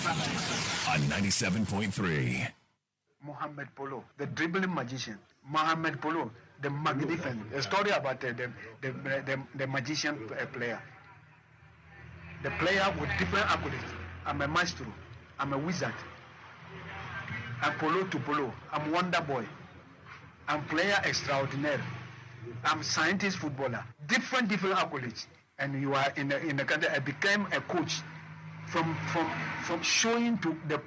on 97.3. Mohamed Polo, the dribbling magician. Mohamed Polo, the magnificent. A story about the magician player. The player with different accolades. I'm a maestro. I'm a wizard. I'm Polo to Polo. I'm Wonder Boy. I'm player extraordinaire. I'm scientist footballer. Different accolades. And you are in the country. I became a coach from showing to the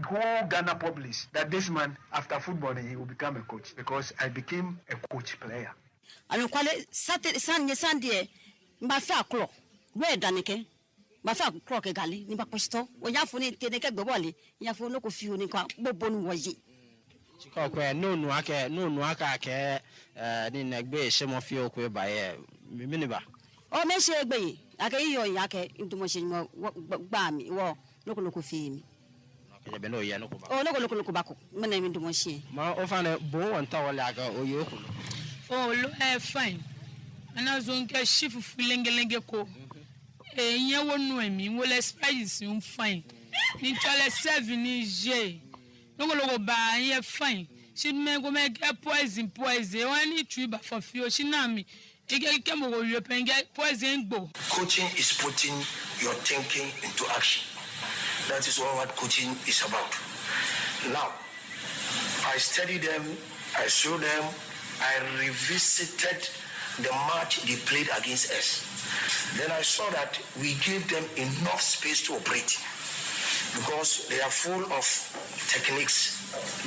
whole Ghana public that this man, after football, he will become a coach because I became a coach player. And quale Sunday, Mafia clock. Where Danike? Mafia clock egali, Nipaposto, when Yafuni take a boboli, Yafu local few Nika, Bobon Waji. Chikokwe no nwaka ke ni negbe shemofio kwe by miniba. Oh, Messi Egbe, I can hear Yake into machine bami, or local fee. Oh, local baco, my name into machine. Ma often a bone and tower lager or you. Oh, fine. And I was on get shift of Lingelengeko. A year won't know me, will expect you fine. Nintel 7 is J. No go by here fine. She may go make a poison, only tree but for few she me. Coaching is putting your thinking into action. That is what coaching is about. Now, I studied them, I saw them, I revisited the match they played against us. Then I saw that we gave them enough space to operate because they are full of techniques.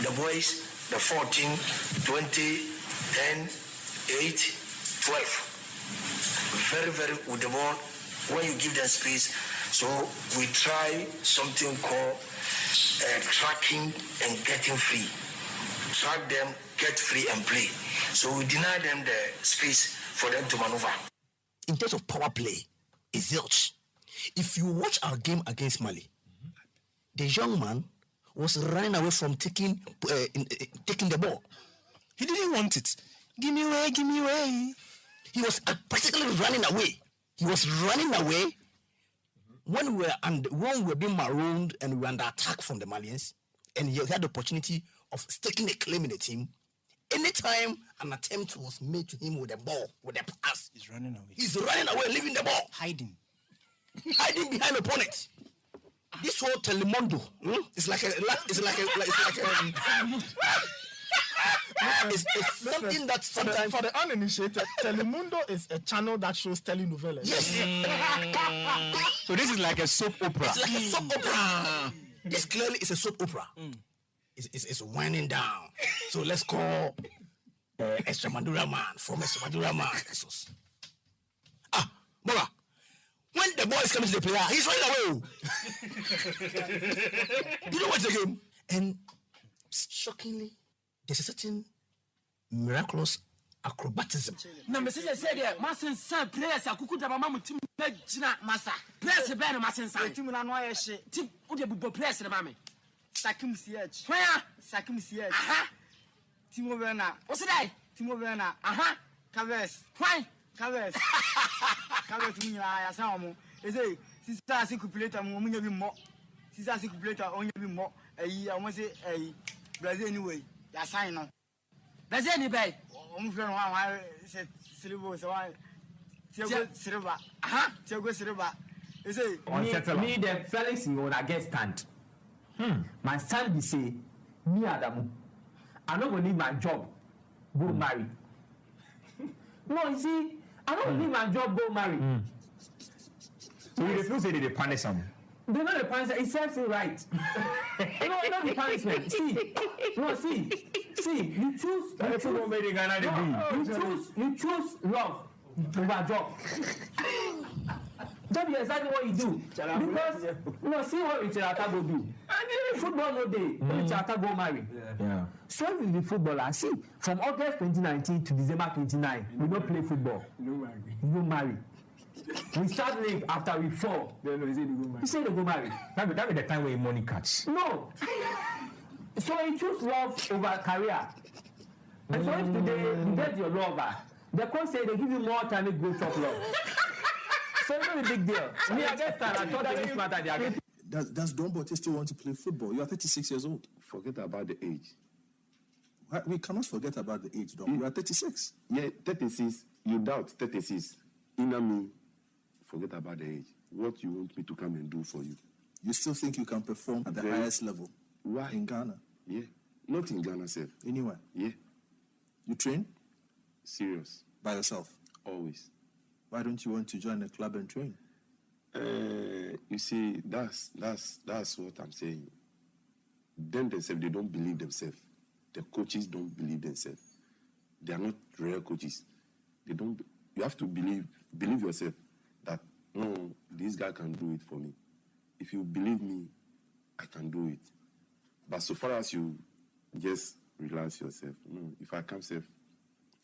The boys, the 14, 20, 10, 8, 12. Very with the ball when you give them space. So we try something called tracking and getting free. Track them, get free and play. So we deny them the space for them to maneuver. In terms of power play, it's zilch. If you watch our game against Mali, the young man was running away from taking the ball. He didn't want it. Give me away. He was practically running away. He was running away when we were being marooned and we were under attack from the Malians, and he had the opportunity of staking a claim in the team. Anytime an attempt was made to him with the ball, with the pass, he's running away. He's running away, leaving the ball, hiding behind opponent. This whole Telemundo, it's something that sometimes for the uninitiated, Telemundo is a channel that shows telenovelas. Yes. So this is like a soap opera. It's like a soap opera. This clearly is a soap opera. It's winding down. So let's call Extremadura man from Extremadura man. Bola. When the ball is coming to the player, he's running away. You know what's the game? And shockingly, there's a certain miraculous acrobatism. Number said, Master San players are cooked about Mamma Tim Massa. Players a banner, Master San. Timuna shit. Tip would have been pressed the mammy. Sakim Siege. Where? Sakim Siege. Aha. Timo Verna. What's it I? Timo Verna. Aha. Caves. Why? Caves. Caves me, I saw. Is a sister seculator, woman of more. Sister seculator, only more. A year, I must say a Brazil anyway. That's I know. That's anybody. Said Silver, so I Silver. Aha, Tiago Silver. Is it me the Felix you wanna get stand? My son be say, me Adam. I don't need my job. Go marry. No, you see, I don't need my job. Go marry. So you refuse to punish them. They're not the punishment. It serves you right. No, not the punishment. See. You choose love over job. That is exactly what you do. Because see what Richard Atta go do. Football no day. Richard Atta go marry. Yeah. So if the footballer, see, from August 2019 to December 29, we don't play football. No marry. We start league after we fall. He said they go marry. That be the time where money catch. No. So you choose love over career. And so if today you get your lover, the coach say they give you more time to go chop love. So it's not a big deal. Me, I get started. I thought this matter. Does Don Botte still want to play football? You are 36 years old. Forget about the age. We cannot forget about the age, Don. You are 36. Yeah, 36. You doubt 36. Inner me, forget about the age. What you want me to come and do for you? You still think you can perform at the highest level? Why? In Ghana? Yeah. Not in Ghana, sir. Anywhere? Yeah. You train? Serious. By yourself? Always. Why don't you want to join a club and train? You see, that's what I'm saying. Them themselves, they don't believe themselves. The coaches don't believe themselves. They are not real coaches. They don't. You have to believe yourself that no, this guy can do it for me. If you believe me, I can do it. But so far as you just relax yourself, no. If I come safe,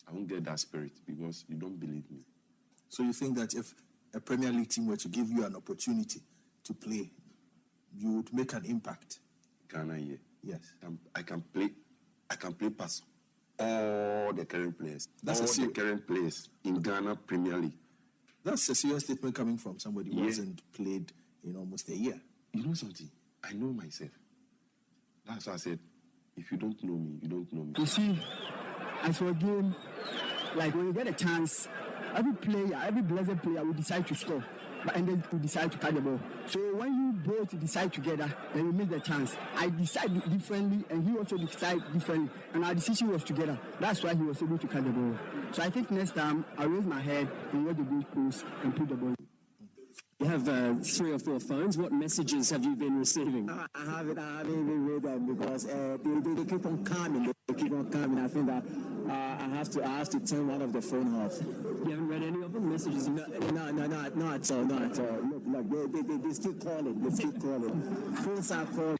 I won't get that spirit because you don't believe me. So you think that if a Premier League team were to give you an opportunity to play, you would make an impact? Ghana, yeah. Yes. I can play past all the current players. The current players in Ghana Premier League. That's a serious statement coming from somebody who hasn't played in almost a year. You know something? I know myself. That's why I said, if you don't know me, you don't know me. You see, as for a game, like when you get a chance, every blessed player will decide to score, and then will decide to catch the ball. So when you both decide together, then you miss the chance. I decide differently, and he also decided differently, and our decision was together. That's why he was able to catch the ball. So I think next time I raise my head and watch the goal post and put the ball. You have 3 or 4 phones. What messages have you been receiving? I haven't even read them because they keep on coming. They keep on coming. I think that I have to turn one of the phone off. You haven't read any of them? Messages? No, not at all. Look, they still calling. They still calling. Phones are calling.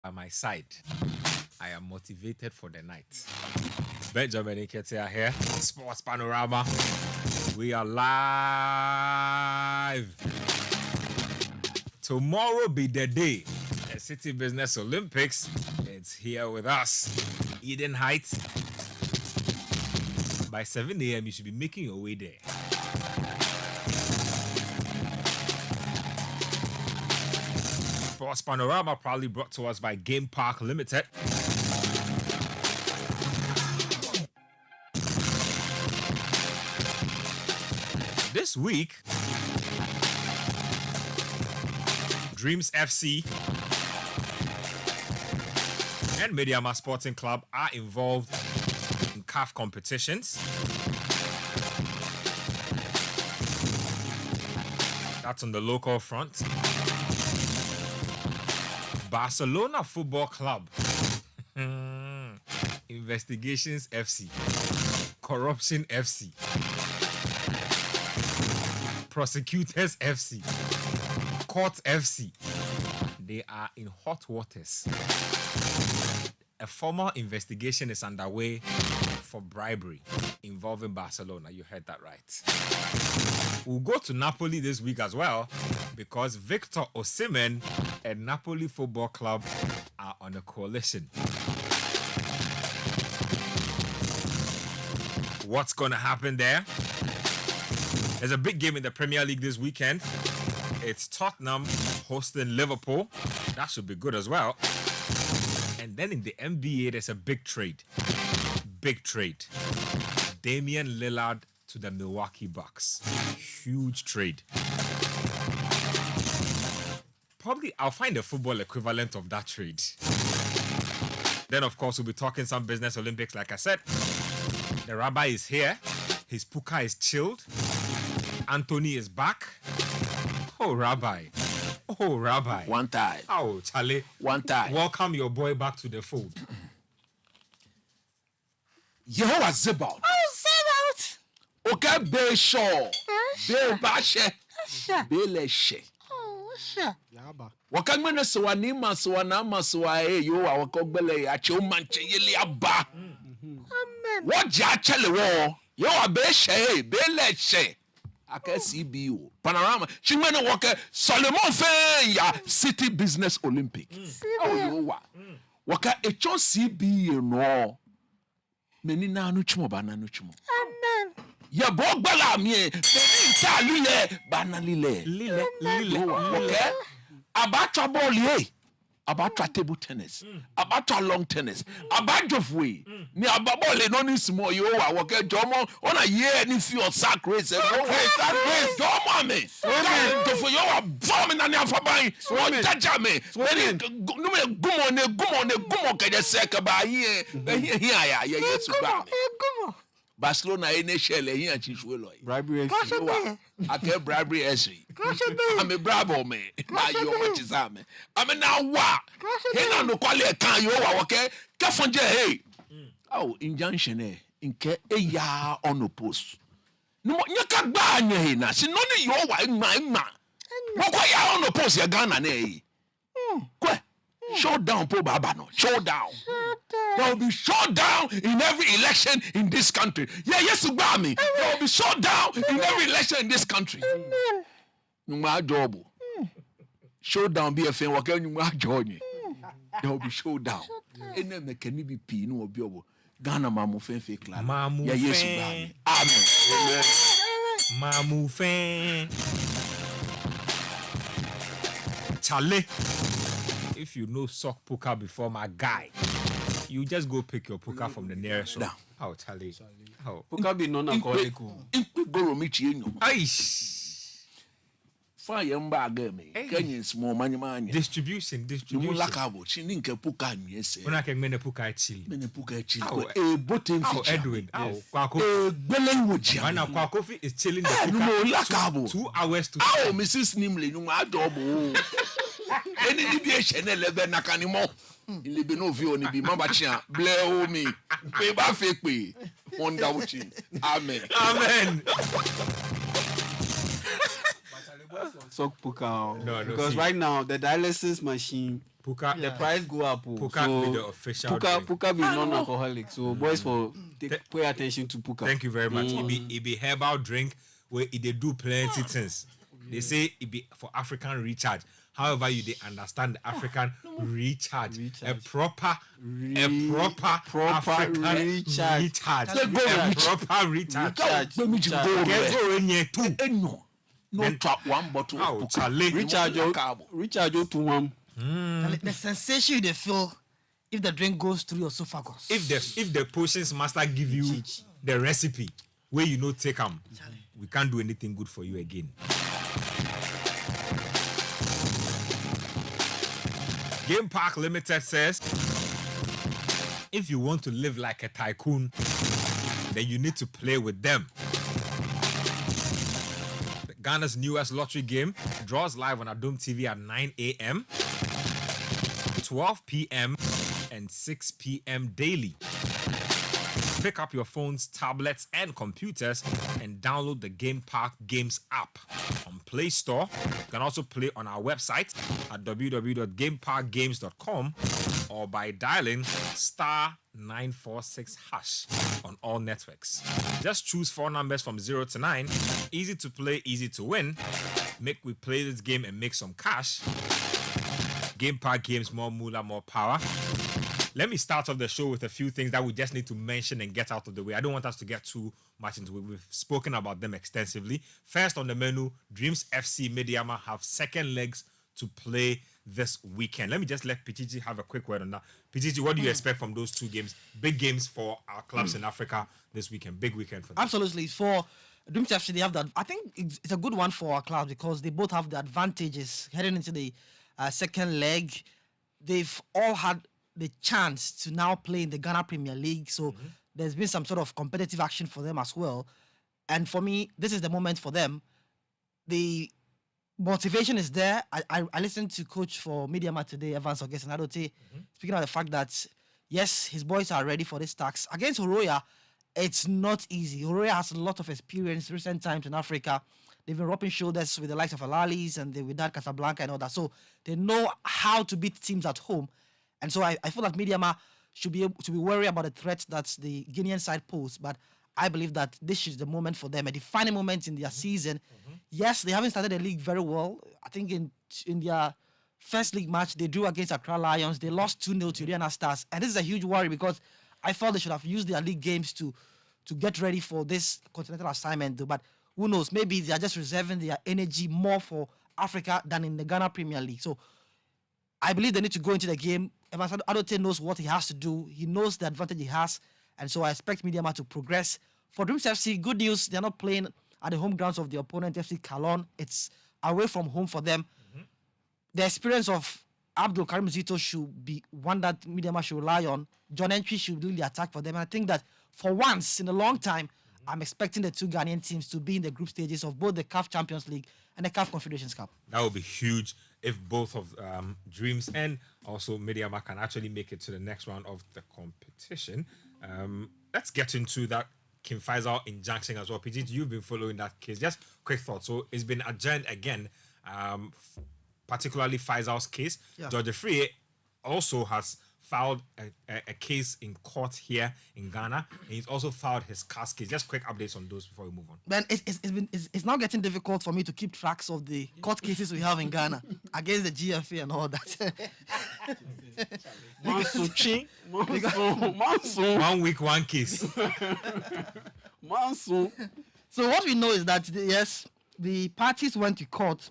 By my side, I am motivated for the night. Benjamin Iketia here, Sports Panorama. We are live. Tomorrow be the day. The City Business Olympics. It's here with us. Eden Heights. By 7 a.m. you should be making your way there. Sports Panorama proudly brought to us by Game Park Limited. This week, Dreams FC and Mediama Sporting Club are involved in CAF competitions. That's on the local front. Barcelona Football Club, Investigations FC, Corruption FC, Prosecutors FC, Court FC. They are in hot waters. a formal investigation is underway for bribery involving Barcelona. You heard that right. We'll go to Napoli this week as well because Victor Osimhen and Napoli Football Club are on a coalition. What's going to happen there? There's a big game in the Premier League this weekend. It's Tottenham hosting Liverpool. That should be good as well. And then in the NBA, there's a big trade. Big trade. Damian Lillard to the Milwaukee Bucks. Huge trade. Probably I'll find a football equivalent of that trade. Then, of course, we'll be talking some business Olympics, like I said. The rabbi is here. His puka is chilled. Anthony is back. Oh, Rabbi. Oh, Rabbi. One time. Oh, Charlie. One time. Welcome your boy back to the fold. Yehovah Zebaoth. Oh, Zebaoth. Okay, be sure. Be bashe. Be leshe. Oh, sure. Wakamene swani maswana maswae yo wakogbele ya chomanche yeli aba. Amen. What ya chele wo? Yo abeshe be leshe. Aka CBO Panorama. Chimene wake Solomon fe ya City Business Olympic. Oh yo wa. Waka echo CBO no. Meni na anu chimo ba na anu chimo. Amen. Ya bogbala mie. Meni ta lile ba na lile. Lile. Okay. Abatwa ball ye. Abatwa table tennis. Abatwa long tennis. Abatwa ni ababole no ni small yo wa woke jomo ona ye ni fi sack race. Sack race jomo me. To for yo wa bomb na ni afaban. O jaja me. No me gumo ke de sek ba here. Here ya yesu ba. Barcelona ene shele here chiswelo. Bribery. Ake bribery esri. I'm a bravo me. Na yo what is ame. I'm now wa. He na no kwale kan yo wa okay. Kafonje hey. Oh, injunction eh. Inke eya on the post. No nyaka gba anya he na. Si no ni yo wa ma. Wo kwa ya on the post ya Ghana na eh. Kwe. Showdown po baba no. Showdown. There will be showdown in every election in this country. Yeah, yes, Ubami. There will be showdown in every election in this country. Numa job. Showdown be a thing. What can you join? There will be showdown. And then can be P no obiobo. Ghana mamu fen fake land. Mamu yeah, yes, Ubami. Amen. Mamu fen. Charlie. If you know sock poker before my guy, you just go pick your poker from the nearest shop. How, Charlie? How? Poker be non-alcoholic. Borrow me chinyo. Aish. Fire mbaga me. Kenyan small money. Distribution. You lakabo. Chininke poker nyese. When I can mene poker chili. Mene poker chili. Botin feature. Edwin. Kwako. Belen woji. When Kwakofi is chilling the poker. Lakabo. 2 hours to. Mrs. Nimley. You ma adobo. Any deviation, eleven nakanimo. Il be no view ni bi mamba chia. Bleu me. Pe ba fake pe. Wonder watching. Amen. Amen. Sock poker. No, because see. Right now the dialysis machine. Poker. The price go up. Poker so be the official. Poker be non-alcoholic. So boys pay attention to poker. Thank you very much. It be herbal drink where they do plenty things. They say it be for African recharge. However, you understand the African recharge. A proper African recharge. Proper recharge. Get go in here too. No trap one bottle of recharge to one. The sensation they feel if the drink goes through your esophagus. If the potions master give you the recipe where you know take them, we can't do anything good for you again. Game Park Limited says, if you want to live like a tycoon, then you need to play with them. Ghana's newest lottery game draws live on Adom TV at 9 a.m., 12 p.m., and 6 p.m. daily. pick up your phones, tablets, and computers and download the Game Park Games app on Play Store. You can also play on our website at www.gameparkgames.com or by dialing *946# on all networks. Just choose 4 numbers from 0 to 9. Easy to play, easy to win. Make we play this game and make some cash. Game Park Games, more moolah, more power. Let me start off the show with a few things that we just need to mention and get out of the way. I don't want us to get too much into it. We've spoken about them extensively. First on the menu, Dreams FC Mediama have second legs to play this weekend. Let me just let Pichichi have a quick word on that. Pichichi, what do you expect from those 2 games? Big games for our clubs in Africa this weekend. Big weekend for them. Absolutely. For Dreams FC, they have that. I think it's a good one for our clubs because they both have the advantages heading into the second leg. They've all had the chance to now play in the Ghana Premier League. So there's been some sort of competitive action for them as well. And for me, this is the moment for them. The motivation is there. I listened to coach for Mediama today, Evans Augustin Adote, speaking of the fact that, yes, his boys are ready for this task. Against Horoya, it's not easy. Horoya has a lot of experience recent times in Africa. They've been rubbing shoulders with the likes of Alalis and with that Casablanca and all that. So they know how to beat teams at home. And so I feel that Mediama should be able to be worried about the threat that the Guinean side pose. But I believe that this is the moment for them, a defining moment in their season. Yes, they haven't started the league very well. I think in their first league match, they drew against Accra Lions. They lost 2-0 to Rihanna Stars. And this is a huge worry because I felt they should have used their league games to get ready for this continental assignment. But who knows? Maybe they are just reserving their energy more for Africa than in the Ghana Premier League. So I believe they need to go into the game. Evans Adote knows what he has to do. He knows the advantage he has. And so I expect Mediama to progress. For Dreams FC, good news, they're not playing at the home grounds of the opponent, FC Kalon. It's away from home for them. The experience of Abdul Karim Zito should be one that Mediama should rely on. John Entry should lead the attack for them. And I think that for once in a long time, I'm expecting the 2 Ghanaian teams to be in the group stages of both the CAF Champions League and the CAF Confederations Cup. That would be huge if both of Dreams and also Mediama can actually make it to the next round of the competition. Let's get into that Kim Faisal injunction as well. PG, you've been following that case. Just quick thoughts. So it's been adjourned again, particularly Faisal's case. Yeah. George Free also has filed a case in court here in Ghana, and he's also filed his CAS case. Just quick updates on those before we move on. Man, it's now getting difficult for me to keep tracks of the court cases we have in Ghana against the GFA and all that. Monsoon. 1 week, 1 case. Monsoon. So what we know is that, yes, the parties went to court,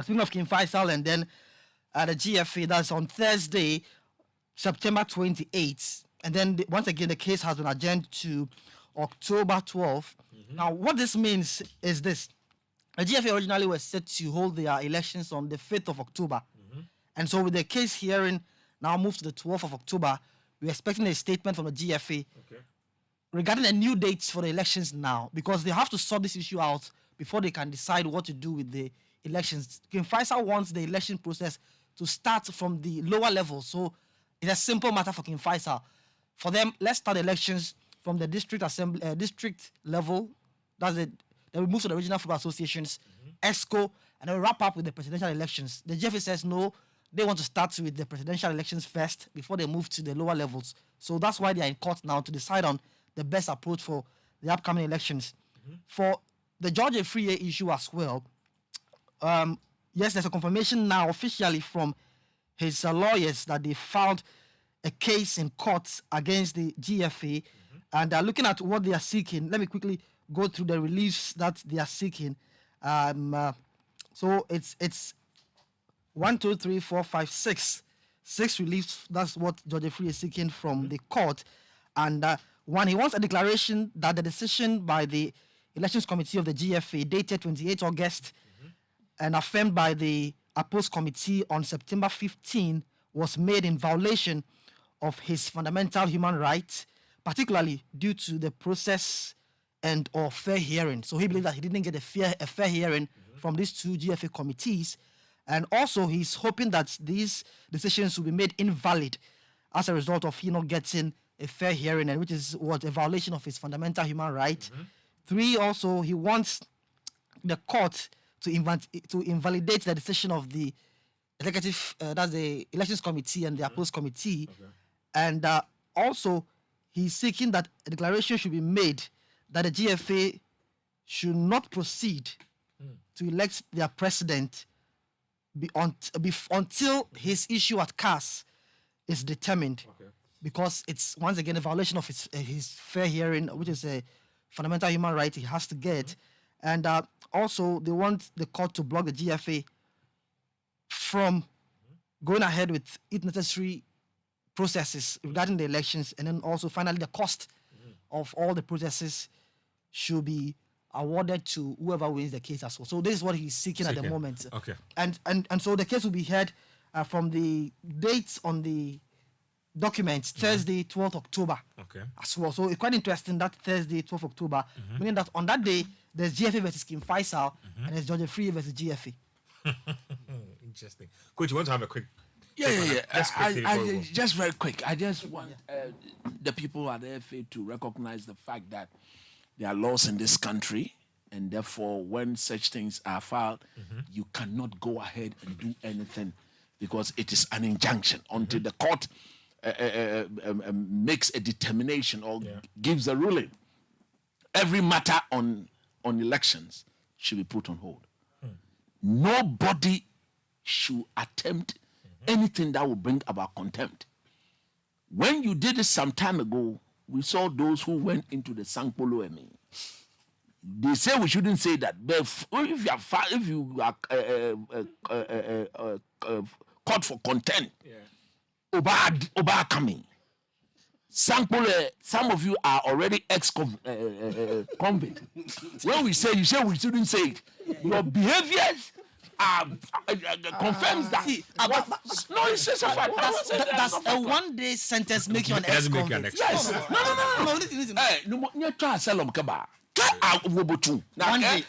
speaking of Kim Faisal, and then the GFA, that's on Thursday, September 28th. And then once again, the case has been adjourned to October 12th. Now, what this means is this. The GFA originally was set to hold their elections on the 5th of October. And so with the case hearing now moved to the 12th of October, we're expecting a statement from the GFA regarding the new dates for the elections now, because they have to sort this issue out before they can decide what to do with the elections. Kim Faisal wants the election process to start from the lower level. So it's a simple matter for Kim Faisal. For them, let's start elections from the district level. That's it. Then we move to the regional football associations, ESCO, and then we wrap up with the presidential elections. The GFA says no, they want to start with the presidential elections first before they move to the lower levels. So that's why they are in court now to decide on the best approach for the upcoming elections. For the George Free issue as well, yes, there's a confirmation now officially from his lawyers that they filed a case in court against the GFA, and they're looking at what they are seeking. Let me quickly go through the reliefs that they are seeking. So it's 1, 2, 3, 4, 5, 6 reliefs. That's what George Free is seeking from the court. And one, he wants a declaration that the decision by the Elections Committee of the GFA dated 28 August and affirmed by the Opposed Committee on September 15 was made in violation of his fundamental human rights, particularly due to the process and or fair hearing. So he believes that he didn't get a fair hearing from these 2 GFA committees. And also he's hoping that these decisions will be made invalid as a result of he not getting a fair hearing, and which is what a violation of his fundamental human right. 3, also he wants the court to invalidate the decision of the executive, that's the elections committee and the appeals committee, and also he's seeking that a declaration should be made that the GFA should not proceed to elect their president until his issue at CAS is determined, because it's once again a violation of his fair hearing, which is a fundamental human right he has to get. And also they want the court to block the GFA from going ahead with its necessary processes regarding the elections, and then also finally the cost of all the processes should be awarded to whoever wins the case as well. So this is what he's seeking at the moment. Okay. And so the case will be heard from the dates on the documents, Thursday, 12th October. Okay. As well. So it's quite interesting that Thursday, 12th October, meaning that on that day, there's GFA versus Kim Faisal and there's Georgia Free versus GFA. Interesting. Coach, you want to have a quick... Yeah. Just very quick. I just want the people at the FA to recognize the fact that there are laws in this country, and therefore, when such things are filed, you cannot go ahead and do anything because it is an injunction until the court makes a determination or gives a ruling. Every matter on elections should be put on hold. Nobody should attempt anything that will bring about contempt. When you did it some time ago, we saw those who went into the Sankpolo Emi. They say we shouldn't say that. But if you are caught for contempt, Oba coming. Sankpolo, some of you are already ex-convict. When we say, you say we shouldn't say it. Your behaviors confirms that. No, it's just a fact. That's a one-day sentence make you an ex-convict. Yes. No. Listen. Hey, no try sell them kaba. One day.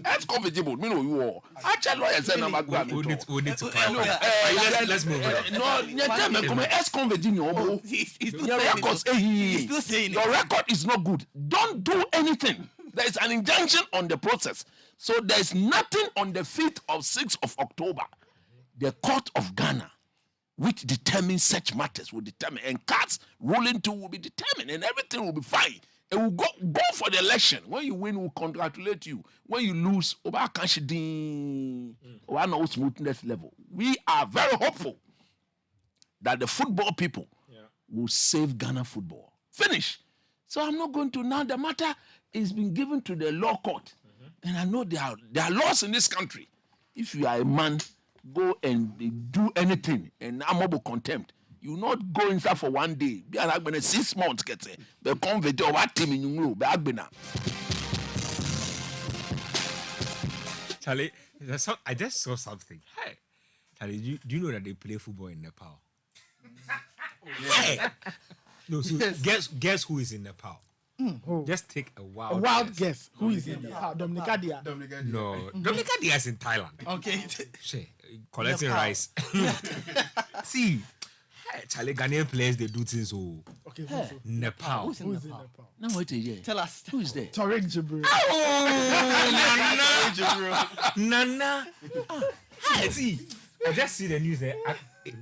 Ex-convict, me know you all. Actually, lawyer said number one. We need to clarify. Let's move on. No, ex-convict in your records. He's still saying your record is not good. Don't do anything. There is an injunction on the process. So there is nothing on the 5th or 6th of October. The court of Ghana, which determines such matters, will determine. And CAS ruling too will be determined. And everything will be fine. It will go for the election. When you win, we'll congratulate you. When you lose, no smoothness level. We are very hopeful that the football people will save Ghana football. Finish. So I'm not going to now. The matter is being given to the law court. And I know there are laws in this country. If you are a man, go and do anything and I'm about contempt. You not go inside for one day. Be like when 6 months get it. Be convert or what team in you be agbena. Charlie, I just saw something. Hey, Charlie, do you know that they play football in Nepal? Hey. No, so guess who is in Nepal? Just take a wild guess. Who is in Nepal? Dominica Dia. No, Dominica Dia is in Thailand. Okay. Collecting rice. See, Charlie, Ghanaian players, they do things so. Okay, Nepal. Who's in Nepal? Now wait a year. Tell us. Who is there? Tariq Jibril. Oh, Nana. See, I just see the news there.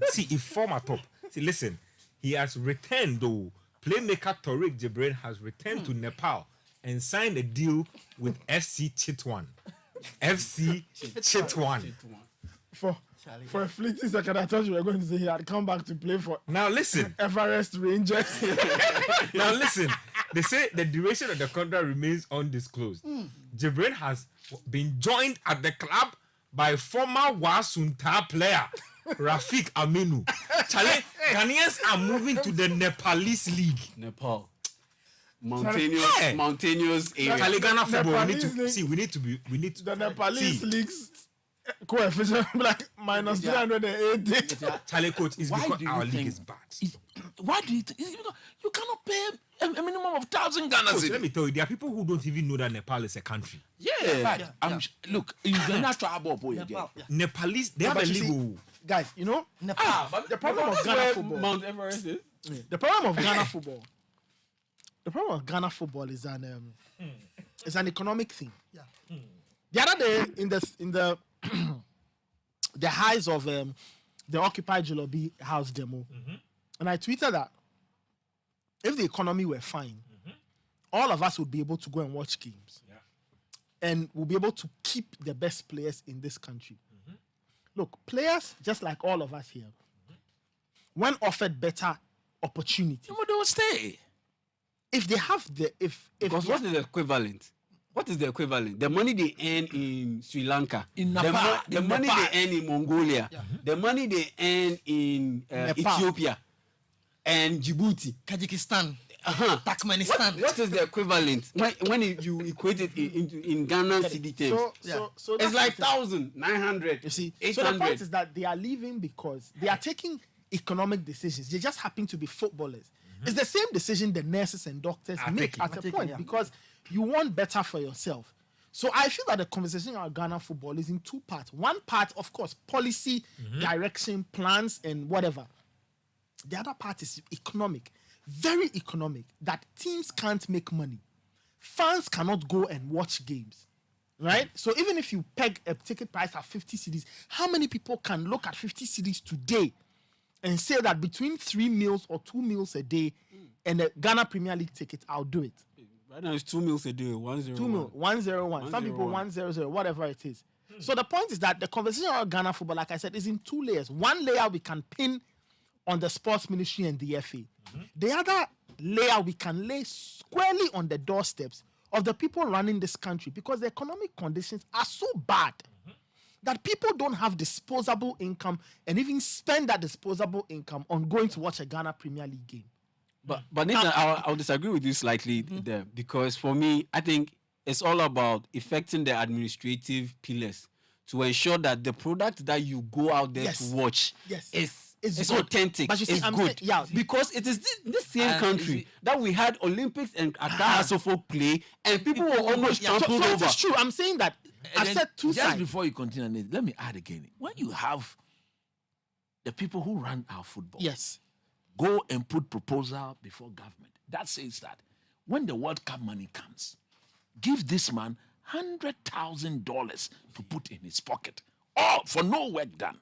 See, if former top. See, listen, he has returned though. Playmaker Tariq Jibril has returned to Nepal and signed a deal with FC Chitwan. FC Chitwan. For a fleeting second, I thought you were going to say he had come back to play for. Now listen, Everest Rangers. Now listen, they say the duration of the contract remains undisclosed. Jibril has been joined at the club by former Wasunta player Rafiq Aminu. Charlie, Ghanaians are moving to the Nepalese league. Nepal. Mountainous area. Charlie, Ghana football. We need to the Nepalese leagues coefficient like minus 380. Charlie, coach, is because our league is bad. Why do you think? You cannot pay a minimum of 1,000 Ghana cedis. Let me tell you, there are people who don't even know that Nepal is a country. Look, you cannot travel. Nepalese, they have a league. Guys, you know, Nepal. The problem of Ghana football. Mount Everest is. The problem of Ghana football. The problem of Ghana football is an economic thing. Yeah. The other day in the the highs of the Occupy Jolobi house demo, and I tweeted that if the economy were fine, all of us would be able to go and watch games, and we'll be able to keep the best players in this country. Look, players just like all of us here, when offered better opportunity, they will stay. If they have because what is the equivalent? What is the equivalent? The money they earn in Sri Lanka, in Nepal, the money they earn in Mongolia, the money they earn in Ethiopia and Djibouti, Tajikistan, Turkmenistan. What is the equivalent when you equate it in Ghana city terms? So it's like 1,900. You see, 800. so the point is that they are leaving because they are taking economic decisions. They just happen to be footballers. It's the same decision the nurses and doctors make at a point because you want better for yourself. So I feel that the conversation about Ghana football is in two parts. One part, of course, policy, direction, plans, and whatever. The other part is economic, very economic, that teams can't make money. Fans cannot go and watch games, right? So even if you peg a ticket price at 50 cedis, how many people can look at 50 cedis today and say that between 3 meals or 2 meals a day and a Ghana Premier League ticket, I'll do it? Right now it's 2 meals a day, 101. 2 meals, 101. Some people 100, whatever it is. So the point is that the conversation about Ghana football, like I said, is in two layers. One layer we can pin on the sports ministry and the FA. The other layer we can lay squarely on the doorsteps of the people running this country because the economic conditions are so bad that people don't have disposable income and even spend that disposable income on going to watch a Ghana Premier League game. But Nathan, I'll disagree with you slightly there because for me, I think it's all about effecting the administrative pillars to ensure that the product that you go out there to watch is authentic, it's good. Because it is this same country that we had Olympics and Accra Asofo play and people were almost trampled over. It's true. I'm saying that. I said two just sides. before you continue, let me add again. When you have the people who run our football, go and put proposal before government that says that when the World Cup money comes, give this man $100,000 to put in his pocket, all for no work done.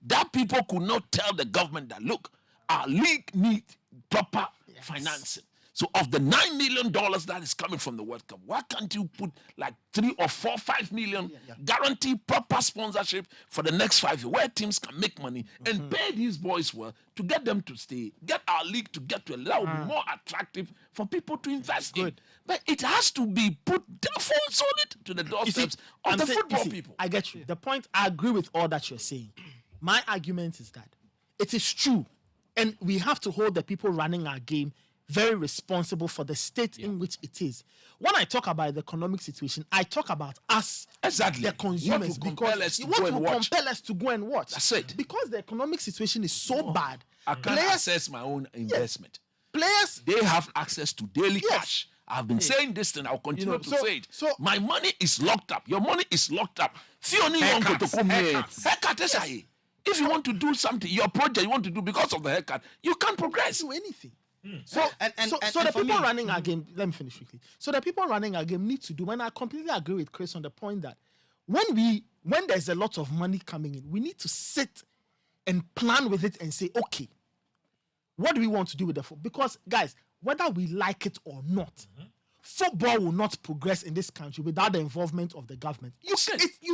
That people could not tell the government that look, our league need proper financing. So of the $9 million that is coming from the World Cup, why can't you put like 3 or 4, 5 million, guarantee proper sponsorship for the next 5 years, where teams can make money and pay these boys well to get them to stay, get our league to get to a level more attractive for people to invest in. But it has to be put full solid to the doorsteps of the football people. I get you. The point, I agree with all that you're saying. My argument is that it is true, and we have to hold the people running our game very responsible for the state in which it is. When I talk about the economic situation, I talk about us, the consumers, because you want to compel us to go and watch. That's it. Because the economic situation is so bad. I can't access my own investment. Players, they have access to daily cash. I've been saying this thing. I'll continue to say it. So my money is locked up. Your money is locked up. If you want to do something, your project you want to do because of the haircut, you can't progress. Do anything. So the people running our game, let me finish quickly. So the people running our game need to do, and I completely agree with Chris on the point that when there's a lot of money coming in, we need to sit and plan with it and say, okay, what do we want to do with the football? Because guys, whether we like it or not, football will not progress in this country without the involvement of the government. You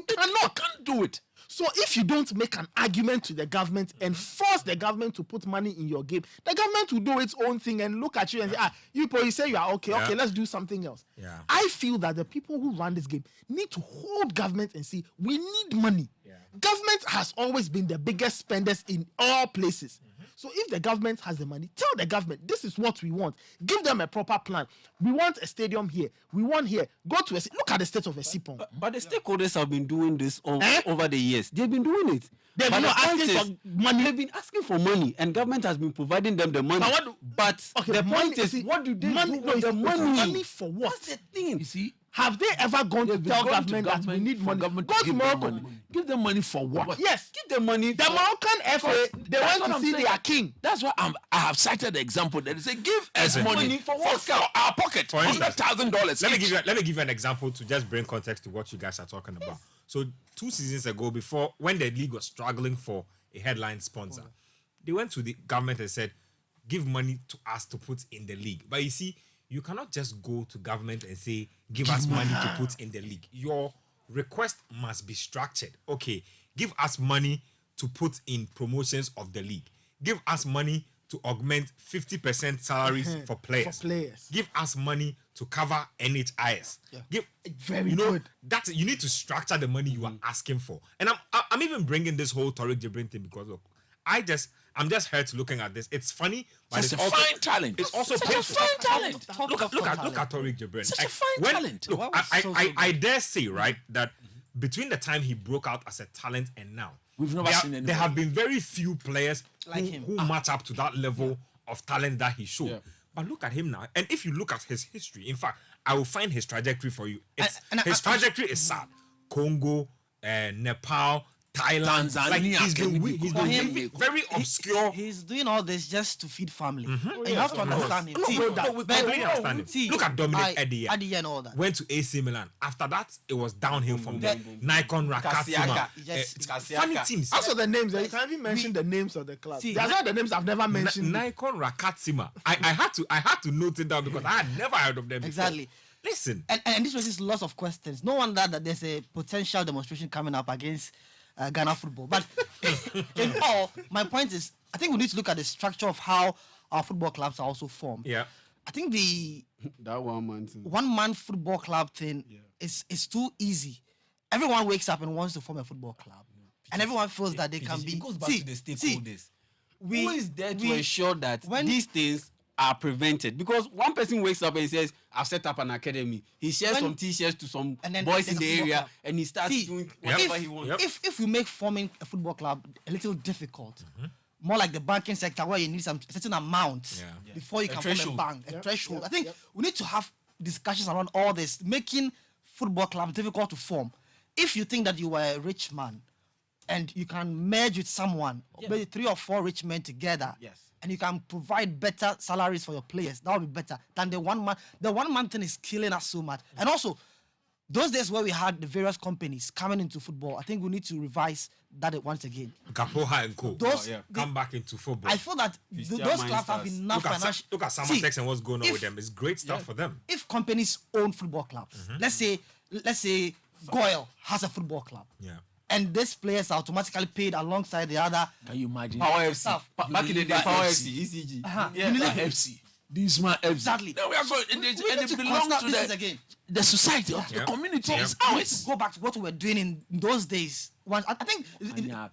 can't do it. So if you don't make an argument to the government and force the government to put money in your game, the government will do its own thing and look at you and say, you say you are okay, let's do something else. I feel that the people who run this game need to hold government and say, we need money. Government has always been the biggest spenders in all places. So if the government has the money, tell the government, this is what we want. Give them a proper plan. We want a stadium here. We want here. Go to look at the state of a Sipon. But the stakeholders have been doing this over the years. They've been doing it. They've been asking for money. They've been asking for money, and government has been providing them the money. But the point is, what do they do with the money? Money for what? That's the thing. You see, Have they ever gone to tell gone to government that we need money? government Go to to give them Morocco. money. Give them money for what? Yes, give them money. The Moroccan FA, they That's went what to I'm see saying. their king. That's why I have cited the example that they say give us Listen. money for our pocket. For instance, $100,000. Let me give you an example to just bring context to what you guys are talking about. So 2 seasons ago, before when the league was struggling for a headline sponsor, they went to the government and said, give money to us to put in the league. But you see, you cannot just go to government and say, give us money to put in the league. Your request must be structured. Okay, give us money to put in promotions of the league. Give us money to augment 50% salaries for players. Give us money to cover NHIS. Give Very good. That you need to structure the money you are asking for. And I'm even bringing this whole Tariq Jibrin thing because look, I'm just hurt looking at this. It's funny, but It's it's a also fine talent. It's also Such a painful. fine talent. Look at Tariq Jibrin. Such a fine talent. I dare say, right, that between the time he broke out as a talent and now, we've never seen anybody. there have been very few players Like him. who match up to that level of talent that he showed. But look at him now. And if you look at his history, in fact, I will find his trajectory for you. His trajectory is sad. Congo, Nepal, Thailand, Tanzania, like he's been very obscure. He's doing all this just to feed family. Mhm. And you have to understand him. See, We completely understand him. see, Look at Dominic Edia. Edia and all that. Went to AC Milan. After that, it was downhill from there. Nikon Rakatsima. Funny teams. Also the names, you can't even mention the names of the clubs. That's not the names I've never mentioned. Nikon Rakatsima. I had to note it down because I had never heard of them before. Exactly. Listen. And this raises lots of questions. No wonder that there's a potential demonstration coming up against Ghana football. But in all, my point is, I think we need to look at the structure of how our football clubs are also formed. Yeah. I think that 1 man thing. 1 man football club thing is too easy. Everyone wakes up and wants to form a football club. And everyone feels that they can be. It goes back to the stakeholders. Who is there to we- ensure that these things are prevented? Because one person wakes up and says, I've set up an academy. He shares some t-shirts to some boys in the area and he starts doing whatever he wants. If we make forming a football club a little difficult, more like the banking sector where you need a certain amount before you can form a bank, a threshold. I think we need to have discussions around all this, making football clubs difficult to form. If you think that you are a rich man and you can merge with someone, maybe 3 or 4 rich men together, and you can provide better salaries for your players, that would be better than the 1 man. The 1 man thing is killing us so much. And also, those days where we had the various companies coming into football, I think we need to revise that once again. Gapoha and Co. Come back into football. I feel that those clubs have enough financial. Look at Samatex and what's going on with them. It's great stuff for them. If companies own football clubs, let's say Goyle has a football club. Yeah. And these players are automatically paid alongside the other. Can you imagine? Power FC. Stuff. Back in the day, Power FC, ECG. Unilever. FC. This man FC. Exactly. Now we are going, and We need it to belongs consider to this again. the society, the community. It's We need ours. to go back to what we were doing in those days. I think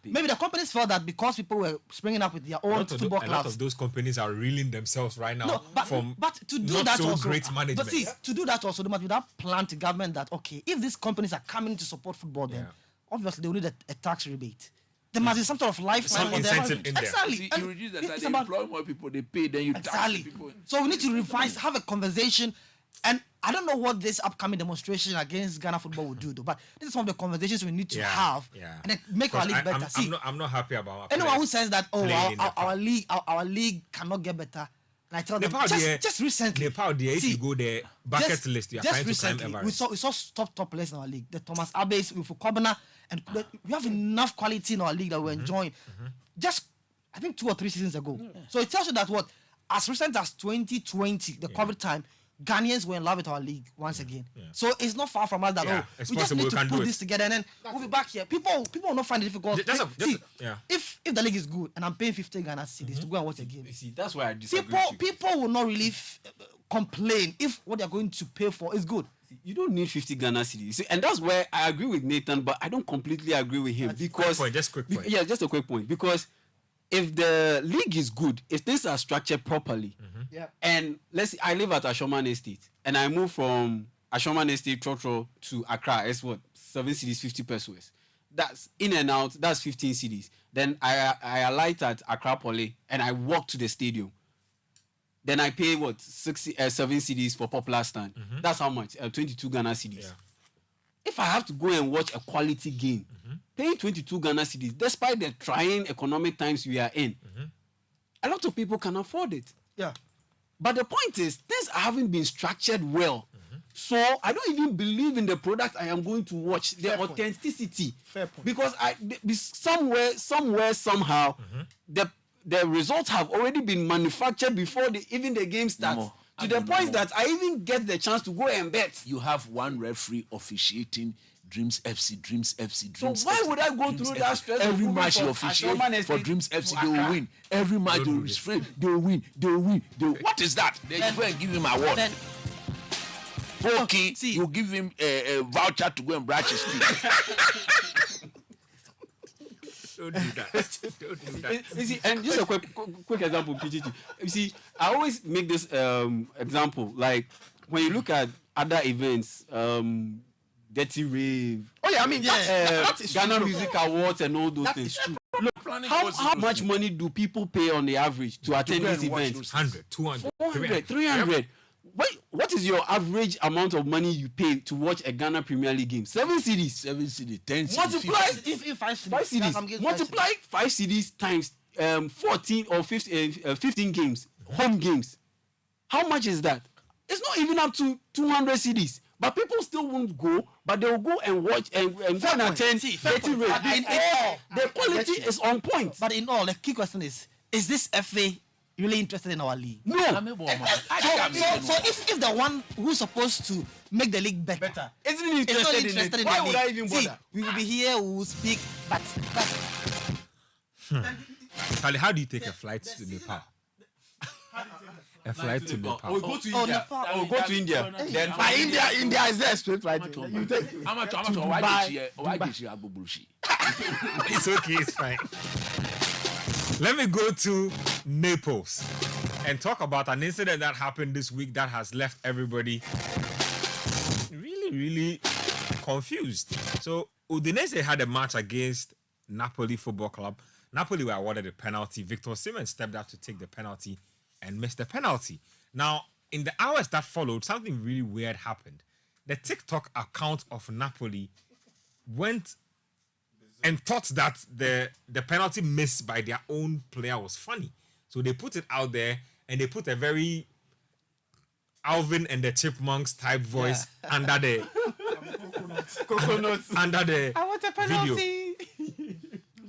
maybe the companies felt that because people were springing up with their own football a lot clubs. of those companies are reeling themselves right now from but to do not that so also, great management. But see, to do that also, there must be that plan to government that okay, if these companies are coming to support football, then obviously they will need a tax rebate. There must be some sort of lifeline Some for them. incentive in there. Exactly. See, And you reduce that, it's they about- employ more people, they pay, then you tax Exactly. people. So we need to revise, have a conversation, and I don't know what this upcoming demonstration against Ghana football will do, though. But this is one of the conversations we need to have, and then make our league better. See, I'm not happy about anyone who says that playing in our league cannot get better, and I tell them Nepal, just recently. Nepal, if you go there, bucket list, you are trying to climb Everest. we saw top players in our league. The Thomas Abbes, Wilfo Kobana, and we have enough quality in our league that we're enjoying. Just I think 2 or 3 seasons ago. So it tells you that as recent as 2020, the COVID time, Ghanaians were in love with our league once again. So it's not far from us that it's we just possible need we to can put do this it. together and then we'll be back here. People will not find it difficult. Yeah. If the league is good and I'm paying 50 Ghana cedis to go and watch a game, See, that's why I disagree. people will not really complain if what they're going to pay for is good. You don't need 50 Ghana cedis. See, and that's where I agree with Nathan, but I don't completely agree with him because quick point. Yeah, just a quick point. Because if the league is good, if things are structured properly, and let's see, I live at Ashoman Estate, and I moved from Ashoman Estate, Trotro to Accra. It's what 7 cities, 50 pesos. That's in and out. That's 15 cities. Then I alight at Accra Poly, and I walk to the stadium. then I pay what 7 CDs for popular stand. That's how much 22 Ghana CDs. Yeah. If I have to go and watch a quality game, paying 22 Ghana CDs, despite the trying economic times we are in, a lot of people can afford it. Yeah. But the point is, things haven't been structured well. So I don't even believe in the product I am going to watch, the Fair authenticity. Fair point. Because somewhere, somehow, the results have already been manufactured before even the game starts. To the point that I even get the chance to go and bet. You have one referee officiating Dreams FC, Dreams FC, Dreams FC. So why would I go through that stress? Every match you officiate for Dreams FC, they will win. Every match they will refrain, they will win, they will win. What is that? They go and give him a award. Okay, you give him a voucher to go and brush his teeth. Don't do that. Don't do that. You see, and just a quick example, PGT. You see, I always make this example. Like when you look at other events, Dirty Rave. Oh yeah, I mean, that is Ghana true. Music Awards and all those things. Look, how much money do people pay on the average to attend these events? 100, 200, 400, 300. Yep. Wait, what is your average amount of money you pay to watch a Ghana Premier League game? 7 CDs. 7 CDs, 10 CDs. Multiply If 5 CDs. 5 CDs. Multiply 5 CDs times 14 or 15 games, home games. How much is that? It's not even up to 200 CDs. But people still won't go, but they will go and watch and go and attend. Dirty Rave. The quality is on point. But in all, the key question is this FA really interested in our league? No. So if the one who's supposed to make the league better isn't interested in it, why would I even bother? See, we will be here, we will speak, but Charlie, how do you take a flight to Nepal? A flight to Nepal. We'll go to India. We'll go to India. Then India is there straight flight. You take How much? It's okay, it's fine. Let me go to Naples and talk about an incident that happened this week that has left everybody really confused. So Udinese had a match against Napoli Football Club. Napoli were awarded a penalty. Victor Osimhen stepped out to take the penalty and missed the penalty. Now, in the hours that followed, something really weird happened. The TikTok account of Napoli went and thought that the penalty missed by their own player was funny. So they put it out there and they put a very Alvin and the Chipmunks type voice under the coconuts. Under the I want a penalty. video.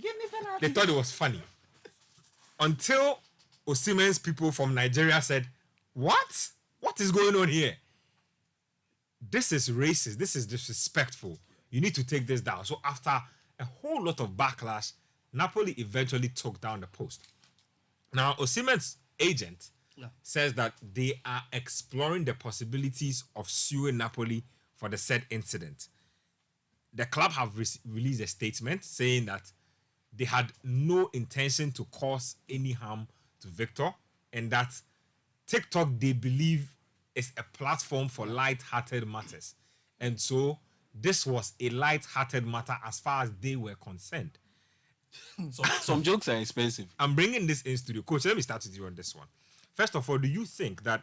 Give me penalty. They thought it was funny. Until Osimhen's people from Nigeria said, "What? What is going on here? This is racist. This is disrespectful. You need to take this down." So after a whole lot of backlash, Napoli eventually took down the post. Now, Osimhen's agent says that they are exploring the possibilities of suing Napoli for the said incident. The club have released a statement saying that they had no intention to cause any harm to Victor, and that TikTok, they believe, is a platform for light-hearted matters. And so this was a light-hearted matter as far as they were concerned. Some jokes are expensive. I'm bringing this in studio. Coach, let me start with you on this one. First of all, do you think that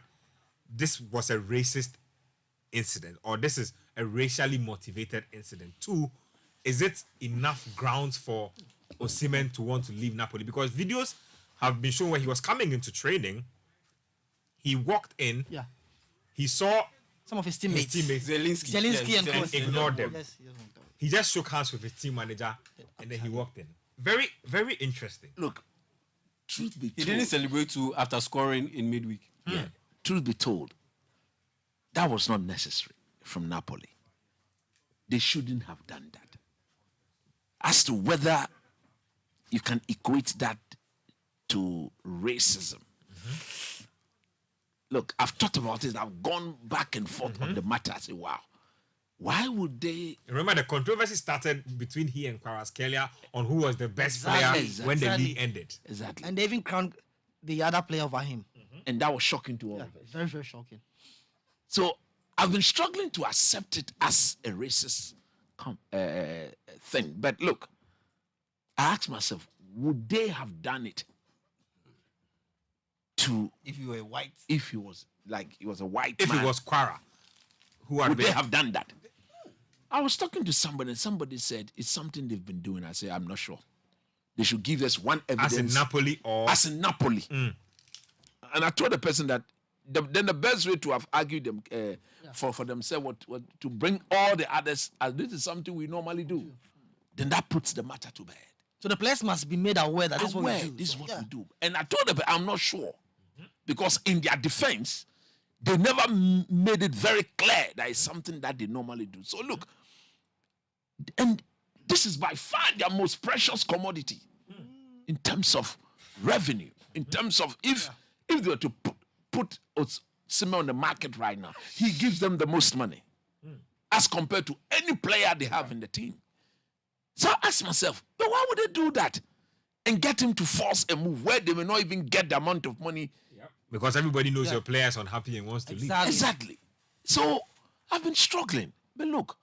this was a racist incident or this is a racially motivated incident? Two, is it enough grounds for Osimhen to want to leave Napoli? Because videos have been shown where he was coming into training. He walked in. Yeah. He saw some of his teammates. Zelinski and ignored them. He just shook hands with his team manager and then he walked in. Very, very interesting. Look, truth be told, he didn't celebrate too after scoring in midweek. Yeah. Truth be told, that was not necessary from Napoli. They shouldn't have done that. As to whether you can equate that to racism. Look, I've thought about it. I've gone back and forth on the matter. I say, wow, why would they? Remember, the controversy started between he and Kvaratskhelia on who was the best player when the league ended. Exactly. And they even crowned the other player over him. And that was shocking to all of us. Very, very shocking. So I've been struggling to accept it as a racist thing. But look, I asked myself, would they have done it to to If you were white. If he was like he was a white If man, it was Quara, who would had they have done that? I was talking to somebody, and somebody said it's something they've been doing. I said, I'm not sure. They should give us one evidence. As in Napoli or as in Napoli. And I told the person that then the best way to have argued them for themselves was to bring all the others as this is something we normally do. Then that puts the matter to bed. So the players must be made aware that this is what we do. This is what we do. And I told them I'm not sure. Because in their defense, they never made it very clear that it's something that they normally do. So look, and this is by far their most precious commodity in terms of revenue, in terms of if they were to put Osimhen on the market right now, he gives them the most money as compared to any player they have in the team. So I ask myself, but why would they do that and get him to force a move where they may not even get the amount of money? Because everybody knows your player is unhappy and wants to leave. Exactly. So I've been struggling. But look,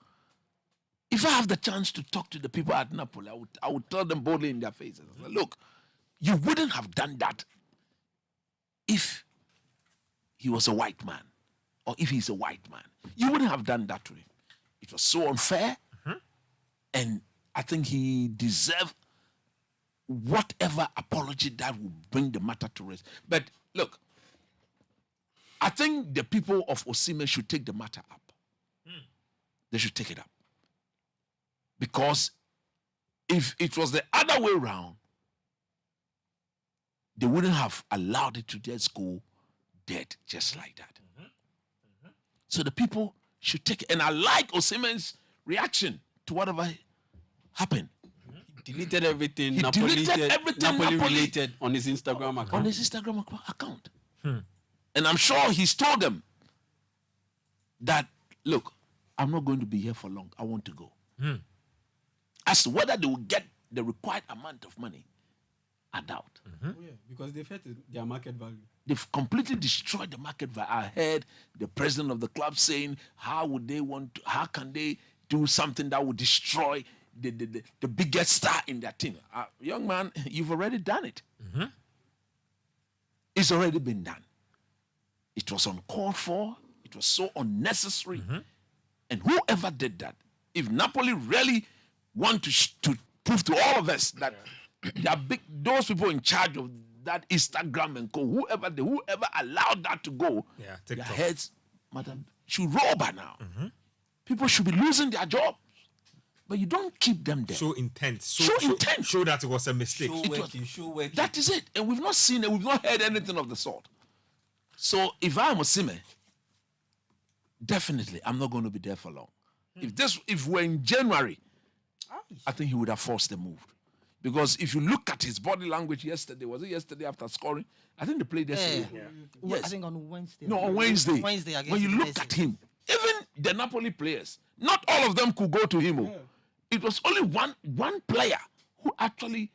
if I have the chance to talk to the people at Napoli, I would tell them boldly in their faces, look, you wouldn't have done that if he was a white man or if he's a white man. You wouldn't have done that to him. It was so unfair. And I think he deserved whatever apology that would bring the matter to rest. But look, I think the people of Osimhen should take the matter up. They should take it up. Because if it was the other way around, they wouldn't have allowed it to just go dead just like that. So the people should take it. And I like Osimhen's reaction to whatever happened. He deleted everything. He deleted everything Napoli related on his Instagram account. On his Instagram account. And I'm sure he's told them that, look, I'm not going to be here for long. I want to go. As to whether they will get the required amount of money, I doubt. Because they've hit their market value. They've completely destroyed the market value. I heard the president of the club saying, how can they do something that would destroy the biggest star in their team? Young man, you've already done it. It's already been done. It was uncalled for. It was so unnecessary. And whoever did that, if Napoli really want to prove to all of us that they are big, those people in charge of that Instagram and whoever allowed that to go, their heads, madam, should roll by now. People should be losing their jobs. But you don't keep them there. Show intent. Show intent. Show that it was a mistake. Show working. That is it. And we've not seen it. We've not heard anything of the sort. So if I'm Osimhen, definitely I'm not going to be there for long. If we're in January, I think he would have forced the move. Because if you look at his body language yesterday, was it yesterday after scoring? I think they played yesterday. Yes. I think on Wednesday. No, on Wednesday. Wednesday when you look at him, even the Napoli players, not all of them could go to him. It was only one player who actually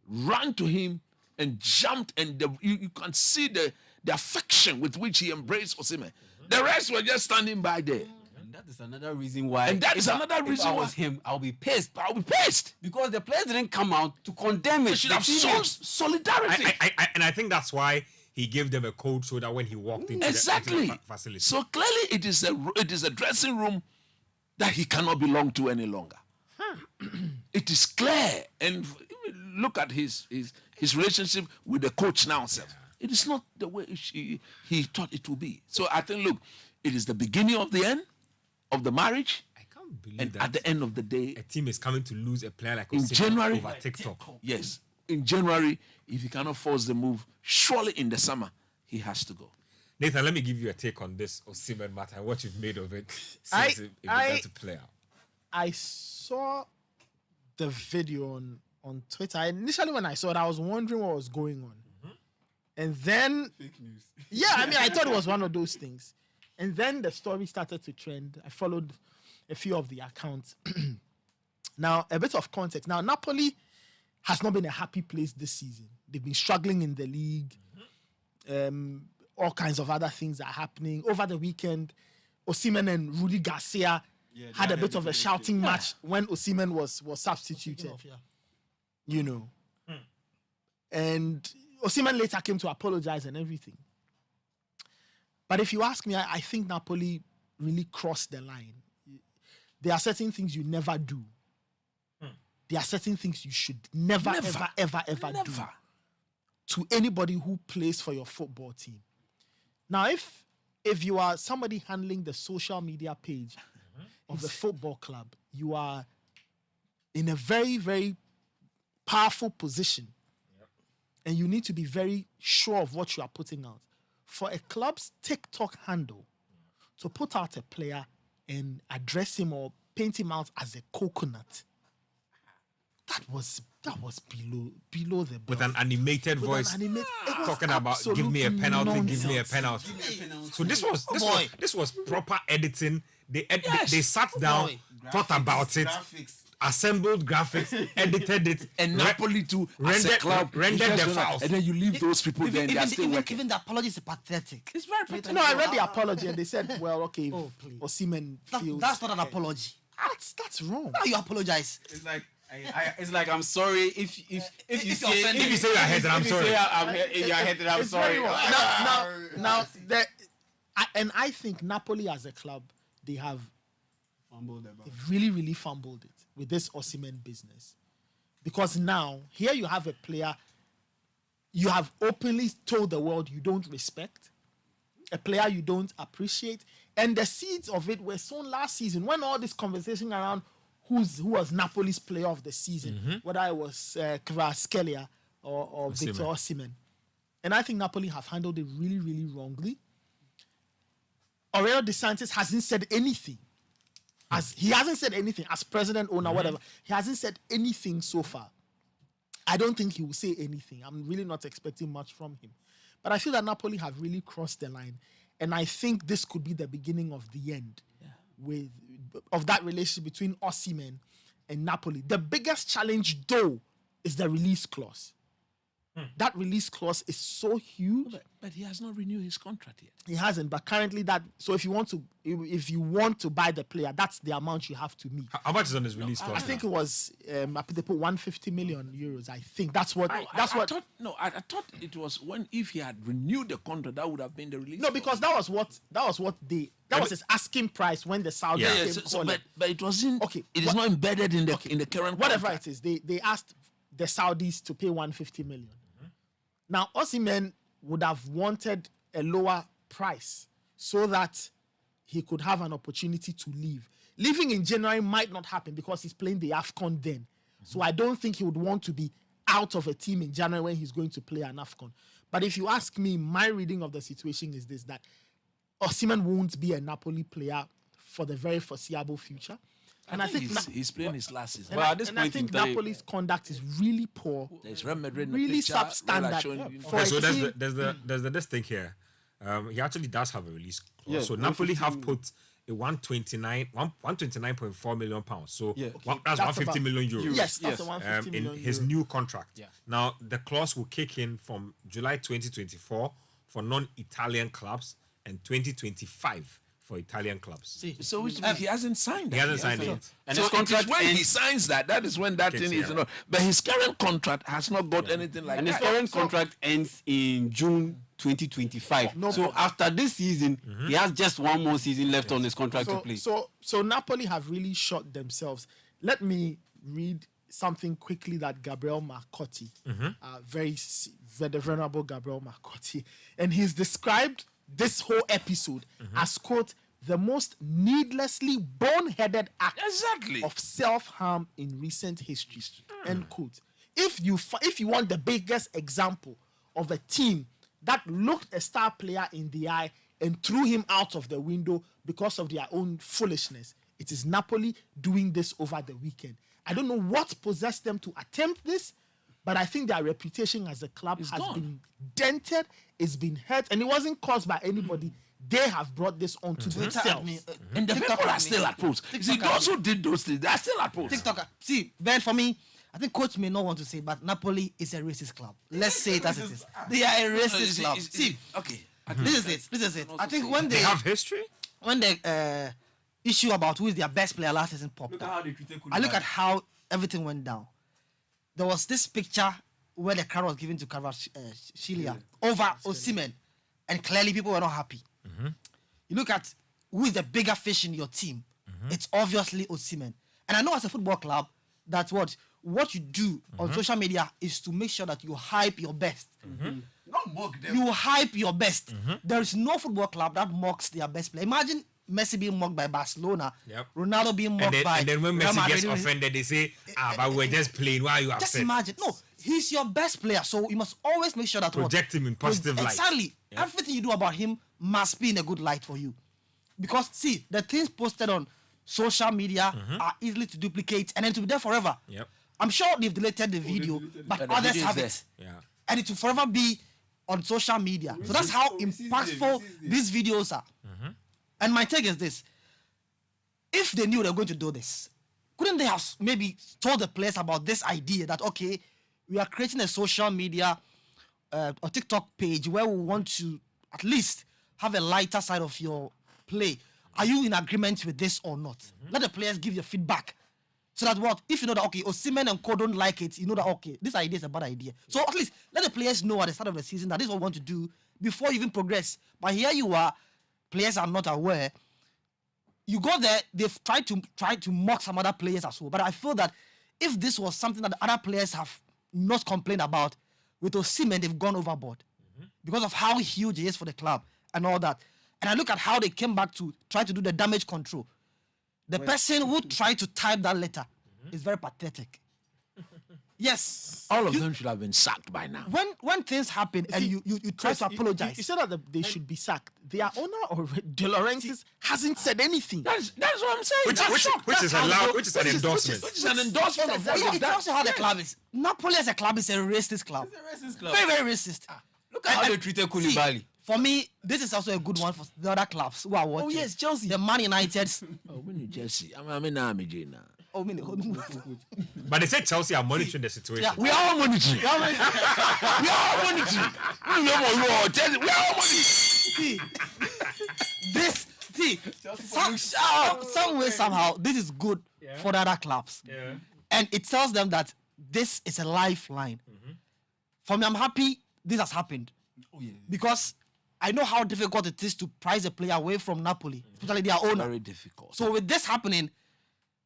ran to him and jumped, and you can see the affection with which he embraced Osimhen. The rest were just standing by there. And that is another reason why. And that is another reason if I why. was him, I'll be pissed. I'll be pissed. Because the players didn't come out to condemn it. They should have shown solidarity. And I think that's why he gave them a code so that when he walked into the facility. So clearly it is a dressing room that he cannot belong to any longer. It is clear. And look at his relationship with the coach now, sir. It is not the way he thought it would be. So I think, look, it is the beginning of the end of the marriage. I can't believe and that. At the end of the day, a team is coming to lose a player like in January over TikTok. Yes, in January, if he cannot force the move, surely in the summer he has to go. Nathan, let me give you a take on this Osimhen matter and what you've made of it since it began to play out. I saw the video on Twitter. Initially, when I saw it, I was wondering what was going on. And then, fake news. Yeah, I mean, I thought it was one of those things. And then the story started to trend. I followed a few of the accounts. Now, a bit of context. Now, Napoli has not been a happy place this season. They've been struggling in the league. All kinds of other things are happening. Over the weekend, Osimhen and Rudy Garcia had a bit of a shouting match when Osimhen was substituted. You know. And Osimhen later came to apologize and everything. But if you ask me, I think Napoli really crossed the line. There are certain things you never do. There are certain things you should never. do to anybody who plays for your football team. Now, if you are somebody handling the social media page of the football club, you are in a very, very powerful position. And you need to be very sure of what you are putting out. For a club's TikTok handle to put out a player and address him or paint him out as a coconut, that was below the belt. With an animated voice, talking about give me a penalty, give me a penalty. So this was proper editing. They sat down, thought about it, assembled graphics, edited it, and Napoli too as a club rendered the files, and then you leave those people there. They are still working. Even the apology is pathetic. It's very pathetic. No, I read the apology and they said, well, okay, Osimhen feels. That's not an apology. That's wrong. Now you apologize. It's like I'm sorry if you say you're hated, I'm sorry. You're hated, I'm sorry. Now, I think Napoli as a club, they have really, really fumbled it with this Osimhen business. Because now, here you have a player you have openly told the world you don't respect, a player you don't appreciate, and the seeds of it were sown last season when all this conversation around who was Napoli's player of the season, whether it was Kvaratskhelia or Victor Osimhen. And I think Napoli have handled it really, really wrongly. Aurelio De Santis hasn't said anything. He hasn't said anything as president, owner, whatever. He hasn't said anything so far. I don't think he will say anything. I'm really not expecting much from him. But I feel that Napoli have really crossed the line. And I think this could be the beginning of the end of that relationship between Osimhen and Napoli. The biggest challenge, though, is the release clause. That release clause is so huge. But he has not renewed his contract yet. He hasn't. But currently, so if you want to buy the player, that's the amount you have to meet. How much is on his release clause? I think it was they put 150 million euros. I think that's what. I thought it was if he had renewed the contract, that would have been the release. No, because that was his asking price when the Saudis but it wasn't. Okay, it is not embedded in the current. Whatever contract. it is, they asked the Saudis to pay 150 million. Now, Osimhen would have wanted a lower price so that he could have an opportunity to leave. Leaving in January might not happen because he's playing the AFCON then. So I don't think he would want to be out of a team in January when he's going to play an AFCON. But if you ask me, my reading of the situation is this, that Osimhen won't be a Napoli player for the very foreseeable future. And I think he's playing his last season. Well, at this point I think Napoli's conduct is really poor, really substandard. So there's this thing here. He actually does have a release clause. Yeah, so Napoli have put a 129.4 million pounds. So that's 150 million euros. Yes, that's a 150 million in his new contract. Yeah. Now the clause will kick in from July 2024 for non-Italian clubs and 2025 for Italian clubs. So which means he hasn't signed that. He hasn't signed it. And so his contract when he signs that is when that thing is not. But his current contract has not got anything like that. And his current contract ends in June 2025. So after this season, he has just one more season left on his contract to play. So Napoli have really shot themselves. Let me read something quickly that Gabriel Marcotti, very venerable Gabriel Marcotti, and he's described this whole episode as, quote, the most needlessly boneheaded act of self-harm in recent history, end quote. If you want the biggest example of a team that looked a star player in the eye and threw him out of the window because of their own foolishness, it is Napoli doing this over the weekend. I don't know what possessed them to attempt this, but I think their reputation as a club has been dented, it's been hurt, and it wasn't caused by anybody. They have brought this onto themselves. And the people are still at post. See, those who did those things, they are still at post. TikToker. See, Ben, for me, I think coach may not want to say, but Napoli is a racist club. Let's say it as it is. They are a racist club. See, okay. This is it. I think when they have history, when the issue about who is their best player last season popped up, I look at how everything went down. There was this picture where the crown was given to Kvaratskhelia over Osimhen, and clearly people were not happy. You look at who is the bigger fish in your team. It's obviously Osimhen. And I know as a football club that what you do on social media is to make sure that you hype your best. Not mock them. You hype your best. There is no football club that mocks their best player. Imagine Messi being mocked by Barcelona, Ronaldo being mocked by... And then when Messi gets offended, they say, but we're just playing. Why are you upset? Just imagine. No, he's your best player, so you must always make sure that... Project him in positive light. Exactly. Everything you do about him must be in a good light for you. Because, see, the things posted on social media are easily to duplicate and then to be there forever. I'm sure they've deleted the video, but others have it. And it will forever be on social media. So that's how impactful these videos are. And my take is this. If they knew they were going to do this, couldn't they have maybe told the players about this idea that, okay, we are creating a social media or TikTok page where we want to at least have a lighter side of your play. Are you in agreement with this or not? Let the players give your feedback. So that if you know that, okay, Osimhen and Co don't like it, you know that, okay, this idea is a bad idea. So at least let the players know at the start of the season that this is what we want to do before you even progress. But here you are, players are not aware. You go there, they've tried to mock some other players as well. But I feel that if this was something that the other players have not complained about, with Osimhen, they've gone overboard because of how huge he is for the club and all that. And I look at how they came back to try to do the damage control. The person who tried to type that letter is very pathetic. Yes. All of them should have been sacked by now. When things happen and you try to apologize. You said that they should be sacked. Their owner already, De Laurentiis, hasn't said anything. That's what I'm saying. Which is allowed, which is an endorsement. Which is an endorsement of what It's also how the club is. Napoli as a club is a racist club. It's a racist club. Very, very racist. Look at how they treated Koulibaly. For me, this is also a good one for the other clubs who are watching. Oh yes, Chelsea. The Man United. When you Chelsea, I'm in army, Jane. But they said Chelsea are monitoring the situation. We are all monitoring. We are all monitoring. We are all monitoring. Some way, somehow, this is good for the other clubs. And it tells them that this is a lifeline. For me, I'm happy this has happened. Because I know how difficult it is to prize a player away from Napoli, especially their owner. Very difficult. So with this happening,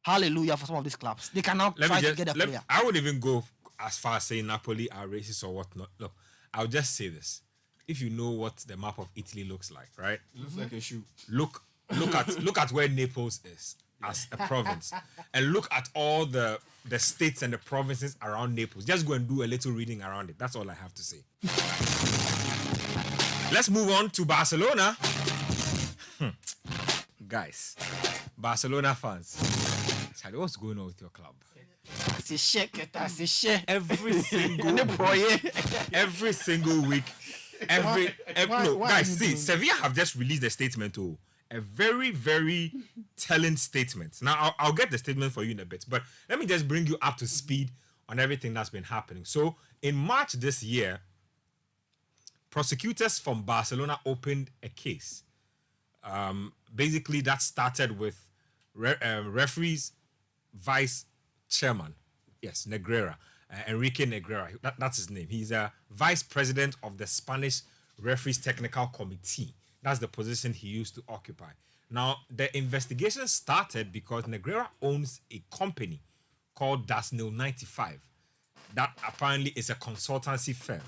hallelujah for some of these clubs. They can now try to get a player. I would even go as far as saying Napoli are racist or whatnot. Look, I'll just say this. If you know what the map of Italy looks like, right? It looks like a shoe. Look at where Naples is as a province. And look at all the states and the provinces around Naples. Just go and do a little reading around it. That's all I have to say. Let's move on to Barcelona. Guys, Barcelona fans, what's going on with your club? Every single week, guys, see, Sevilla have just released a statement too. A very, very telling statement. Now, I'll get the statement for you in a bit, but let me just bring you up to speed on everything that's been happening. So, in March this year, prosecutors from Barcelona opened a case. Basically, that started with referees vice chairman, yes, Negreira, Enrique Negreira. That's his name. He's a vice president of the Spanish Referees Technical Committee. That's the position he used to occupy. Now, the investigation started because Negreira owns a company called Dasnil 95. That apparently is a consultancy firm.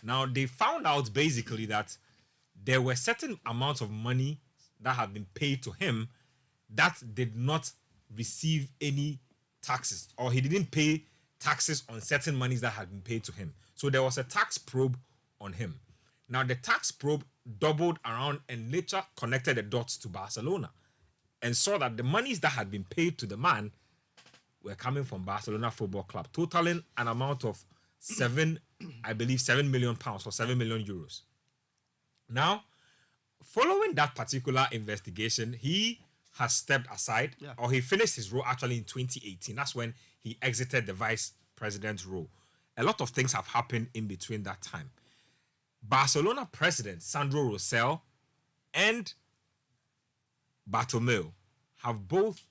Now, they found out basically that there were certain amounts of money that had been paid to him that did not receive any taxes, or he didn't pay taxes on certain monies that had been paid to him. So there was a tax probe on him. Now, the tax probe doubled around and later connected the dots to Barcelona and saw that the monies that had been paid to the man were coming from Barcelona Football Club, totaling an amount of 7 million pounds or 7 million euros. Now, following that particular investigation, he has stepped aside, or he finished his role actually in 2018. That's when he exited the vice president's role. A lot of things have happened in between that time. Barcelona president Sandro Rosell and Bartomeu have both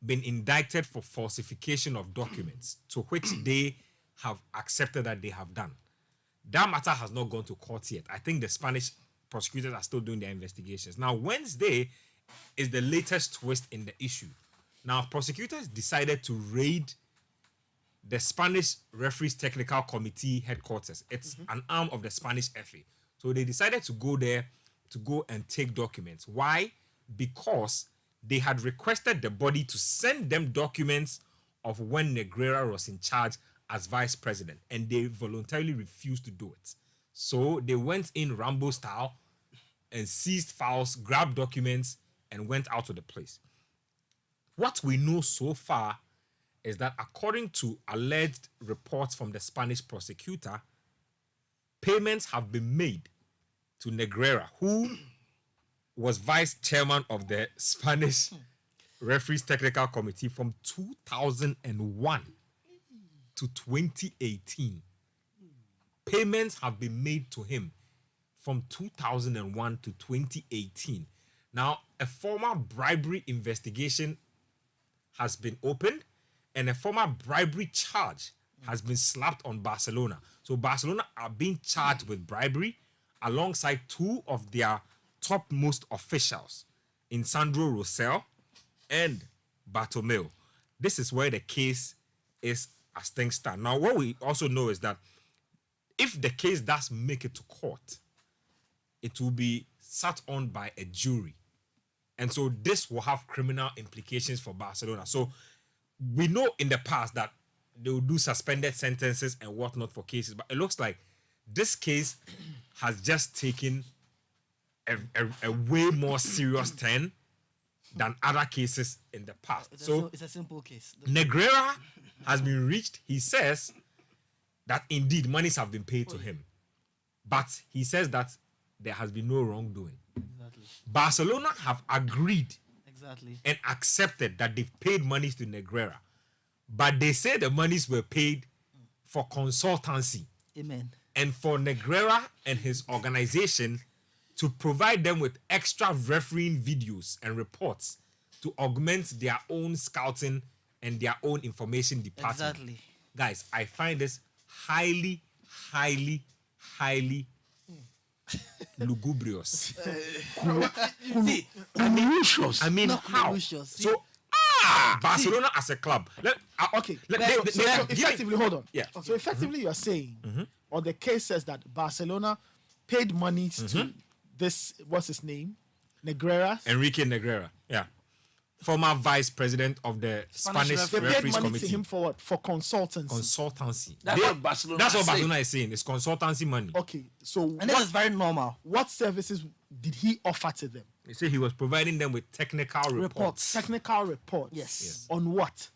been indicted for falsification of documents, to which they have accepted that they have done. That matter has not gone to court yet. I think the Spanish prosecutors are still doing their investigations. Now, Wednesday is the latest twist in the issue. Now, prosecutors decided to raid the Spanish Referees Technical Committee headquarters. It's an arm of the Spanish FA. So they decided to go there to go and take documents. Why? Because they had requested the body to send them documents of when Negreira was in charge as vice president, and they voluntarily refused to do it. So they went in Rambo style and seized files, grabbed documents, and went out of the place. What we know so far is that according to alleged reports from the Spanish prosecutor, payments have been made to Negreira, who was vice chairman of the Spanish Referees Technical Committee from 2001 to 2018. Payments have been made to him from 2001 to 2018. Now, a formal bribery investigation has been opened, and a formal bribery charge has been slapped on Barcelona. So Barcelona are being charged with bribery alongside two of their topmost officials, Insandro Rosell and Bartomeu. This is where the case is as things stand. Now, what we also know is that if the case does make it to court, it will be sat on by a jury. And so this will have criminal implications for Barcelona. So we know in the past that they will do suspended sentences and whatnot for cases, but it looks like this case has just taken a way more serious turn than other cases in the past. It's a simple case. Negreira has been reached. He says that indeed monies have been paid to him, but he says that there has been no wrongdoing. Exactly. Barcelona have agreed Exactly. and accepted that they've paid monies to Negreira, but they say the monies were paid for consultancy. Amen. And for Negreira and his organization to provide them with extra refereeing videos and reports to augment their own scouting and their own information department. Exactly. Guys, I find this highly lugubrious. Malicious. I mean, Not how? malicious. So, Barcelona as a club. Effectively, hold on. Yeah. So effectively, you're saying, or the case says that Barcelona paid monies to this, what's his name? Negreira. Enrique Negreira. Yeah. Former vice president of the Spanish They paid Referees money Committee. to him for what? For consultancy. Consultancy. That's what Barcelona That's what is saying. Barcelona is saying. It's consultancy money. Okay, so And this is very normal. what services did he offer to them? They say he was providing them with technical reports. Technical reports. Yes. On what?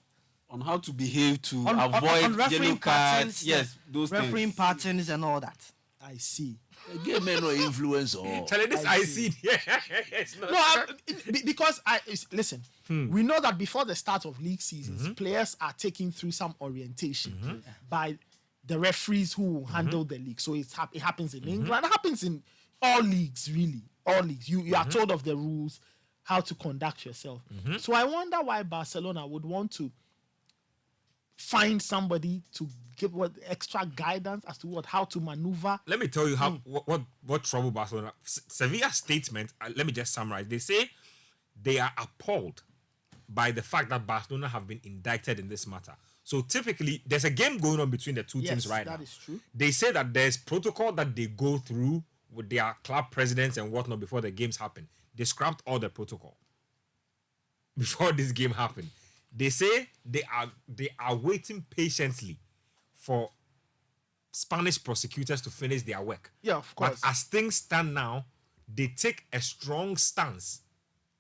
On how to behave to On avoid on refereeing yellow cards. patterns, Yes, those refereeing things. patterns and all that. I see. Give me no influence or Charlie, this I see. It's not Because listen, we know that before the start of league seasons, players are taken through some orientation by the referees who handle the league. So it happens in England, it happens in all leagues, really. All leagues. You are told of the rules, how to conduct yourself. So I wonder why Barcelona would want to find somebody to give extra guidance as to how to maneuver. Let me tell you how what trouble Barcelona. Sevilla's statement. Let me just summarize. They say they are appalled by the fact that Barcelona have been indicted in this matter. So typically, there's a game going on between the two teams right now. That is true. They say that there's protocol that they go through with their club presidents and whatnot before the games happen. They scrapped all the protocol before this game happened. They say they are waiting patiently for Spanish prosecutors to finish their work. Yeah, of course. But as things stand now, they take a strong stance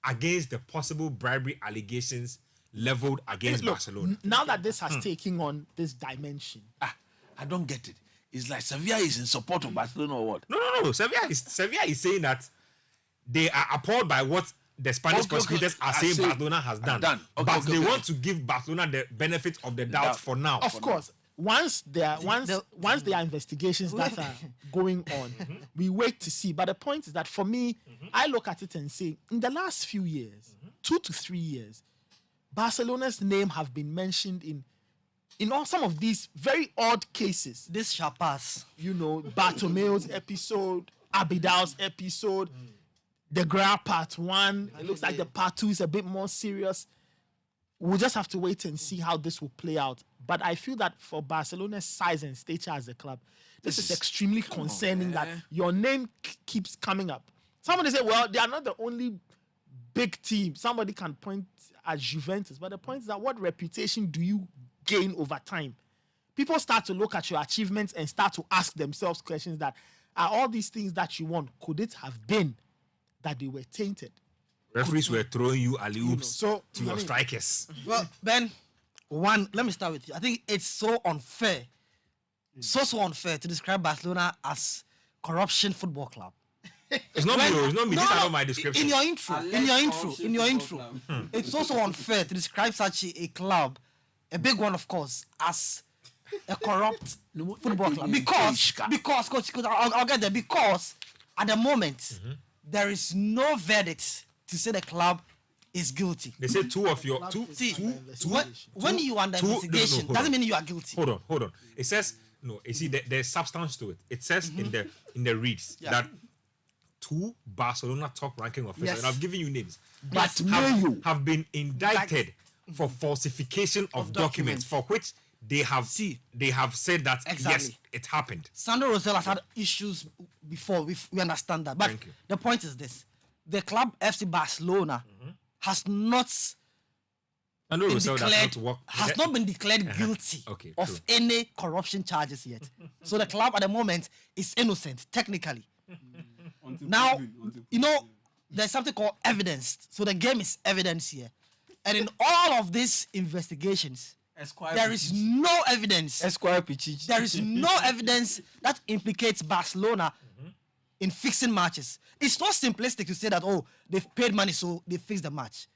against the possible bribery allegations leveled against Barcelona. Now that this has taken on this dimension, I don't get it. It's like Sevilla is in support of Barcelona or what? No. Sevilla is saying that they are appalled by what the Spanish prosecutors are saying Barcelona has done. But they want to give Barcelona the benefit of the doubt for now. of course, once there are investigations that are going on, we wait to see. But the point is that for me, I look at it and say, in the last few years, 2 to 3 years, Barcelona's name have been mentioned in in all some of these very odd cases, this shall pass. You know, Bartomeu's episode, Abidal's episode, the Gra part 1. It looks like the part 2 is a bit more serious. We'll just have to wait and see how this will play out. But I feel that for Barcelona's size and stature as a club, this is extremely concerning that your name keeps coming up. Somebody say, well, they are not the only big team. Somebody can point at Juventus, but the point is that what reputation do you gain over time? People start to look at your achievements and start to ask themselves questions that, are all these things that you want, could it have been that they were tainted? Referees were throwing you alley-oops to your mean, strikers. Well, Ben, let me start with you. I think it's so unfair, so unfair to describe Barcelona as corruption football club. It's not me. These are not my description. In your intro, it's also unfair to describe such a club, a big one, of course, as a corrupt football club. Because, coach, I'll get there. Because at the moment, there is no verdict to say the club is guilty. They say two. When you are under investigation, doesn't mean you are guilty. Hold on. It says no. You see, there's substance to it. It says in the reads that 2 Barcelona top-ranking officials, and I've given you names, but have been indicted for falsification of documents for which they have said that yes, it happened. Sandro Rosell has had issues before. We understand that, but the point is this: the club FC Barcelona has not been declared guilty of any corruption charges yet. So the club at the moment is innocent technically. Now, you know, there's something called evidence. So the game is evidence here. And in all of these investigations, there is no evidence. There is no evidence that implicates Barcelona in fixing matches. It's not simplistic to say that, oh, they've paid money, so they fixed the match.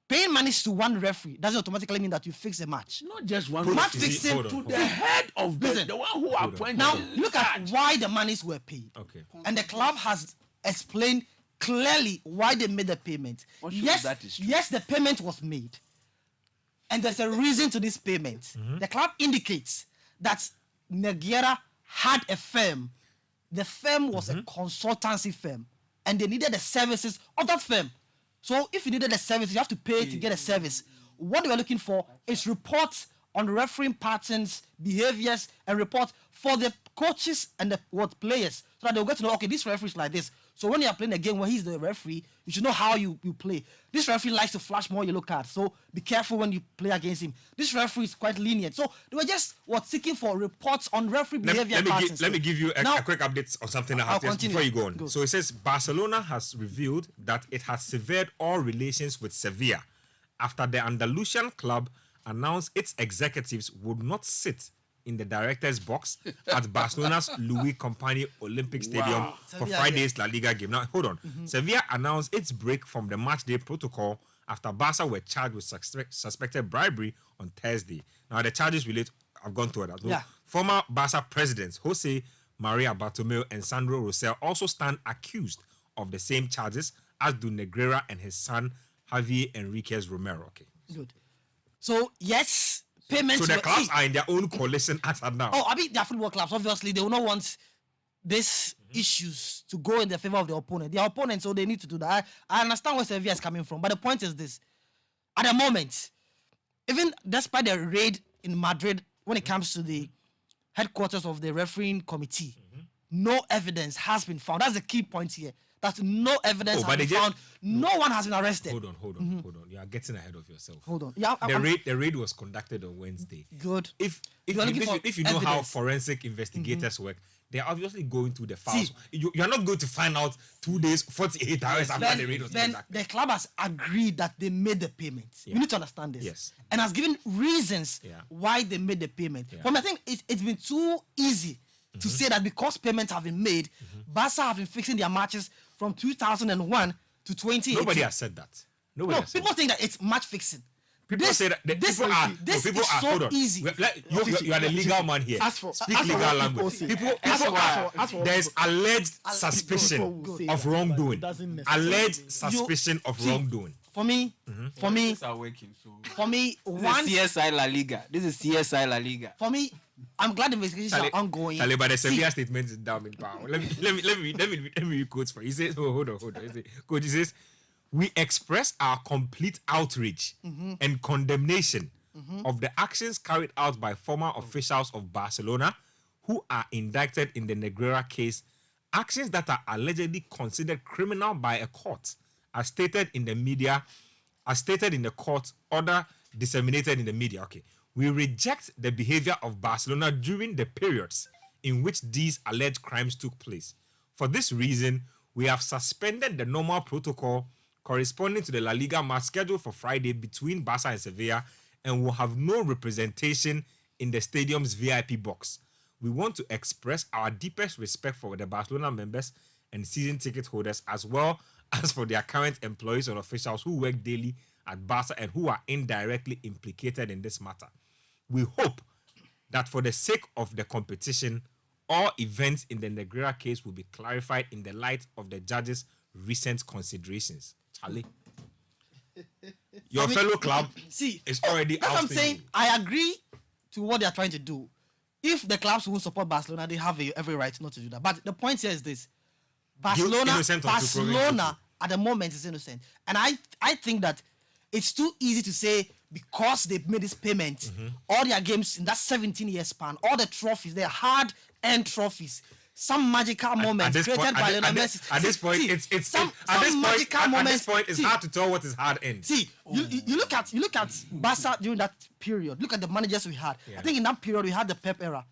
Paying money to one referee doesn't automatically mean that you fix a match. Not just one match fixing to the head of the one who appointed. Now, look at why the monies were paid. Okay. And the club has explained clearly why they made the payment. Yes, the payment was made. And there's a reason to this payment. The club indicates that Negreira had a firm. The firm was a consultancy firm. And they needed the services of that firm. So if you needed a service, you have to pay to get a service. What they were looking for is reports on refereeing patterns, behaviors, and reports for the coaches and the players, so that they'll get to know, okay, this referee is like this. So when you are playing a game where he's the referee, you should know how you play. This referee likes to flash more yellow cards, so be careful when you play against him. This referee is quite lenient. So they were just seeking for reports on referee behavior patterns. Let me give you a quick update on something that happened before you go on. Go. So it says Barcelona has revealed that it has severed all relations with Sevilla after the Andalusian club announced its executives would not sit in the director's box at Barcelona's Louis Company Olympic Stadium for Friday's La Liga game. Now, hold on. Sevilla announced its break from the matchday protocol after Barca were charged with suspected bribery on Thursday. Now, the charges relate, I've gone through that. Former Barca presidents Jose Maria Bartomeu and Sandro Rosell also stand accused of the same charges, as do Negreira and his son Javier Enriquez Romero. Okay. Good. So, yes, payments. So the clubs are in their own coalition as of now. Oh, I mean, they are football clubs. Obviously, they will not want these issues to go in the favor of the opponent. Their opponent, so they need to do that. I understand where Sevilla is coming from, but the point is this. At the moment, even despite the raid in Madrid, when it comes to the headquarters of the refereeing committee, no evidence has been found. That's the key point here. That no evidence has been found. No one has been arrested. Hold on. You are getting ahead of yourself. Hold on. Yeah, the raid was conducted on Wednesday. Good. If you know how forensic investigators work, they're obviously going through the files. You are not going to find out 2 days, 48 hours after the raid was conducted. Then the club has agreed that they made the payment. You need to understand this. Yes. And has given reasons why they made the payment. But I think it's been too easy to say that because payments have been made, Barca have been fixing their matches from 2001 to 2018. Nobody has said that. People think that it's match fixing. People say that this is so easy. You are the legal man here. Speak legal language. There's alleged suspicion of wrongdoing. Alleged suspicion of wrongdoing. For me, are working. So for me, one CSI La Liga. This is CSI La Liga. For me, I'm glad investigations are ongoing. Tell but the Sevilla statement is down in power. Let me read quotes for you. He says, hold on. He says, Coach, he says, we express our complete outrage and condemnation of the actions carried out by former officials of Barcelona who are indicted in the Negreira case, actions that are allegedly considered criminal by a court, as stated in the court order disseminated in the media. Okay. We reject the behavior of Barcelona during the periods in which these alleged crimes took place. For this reason, we have suspended the normal protocol corresponding to the La Liga match scheduled for Friday between Barca and Sevilla, and will have no representation in the stadium's VIP box. We want to express our deepest respect for the Barcelona members and season ticket holders, as well as for their current employees and officials who work daily at Barca and who are indirectly implicated in this matter. We hope that for the sake of the competition, all events in the Negreira case will be clarified in the light of the judge's recent considerations. Charlie, your fellow club is already out. I'm saying I agree to what they are trying to do. If the clubs who support Barcelona, they have every right not to do that. But the point here is this: Barcelona at the moment is innocent, and I think that it's too easy to say because they've made this payment, all their games in that 17-year span, all the trophies, they're hard-earned trophies. Some magical moments created by Lionel Messi. At this point, it's hard to tell what is hard end. See, you look at Barca during that period. Look at the managers we had. Yeah. I think in that period we had the Pep era.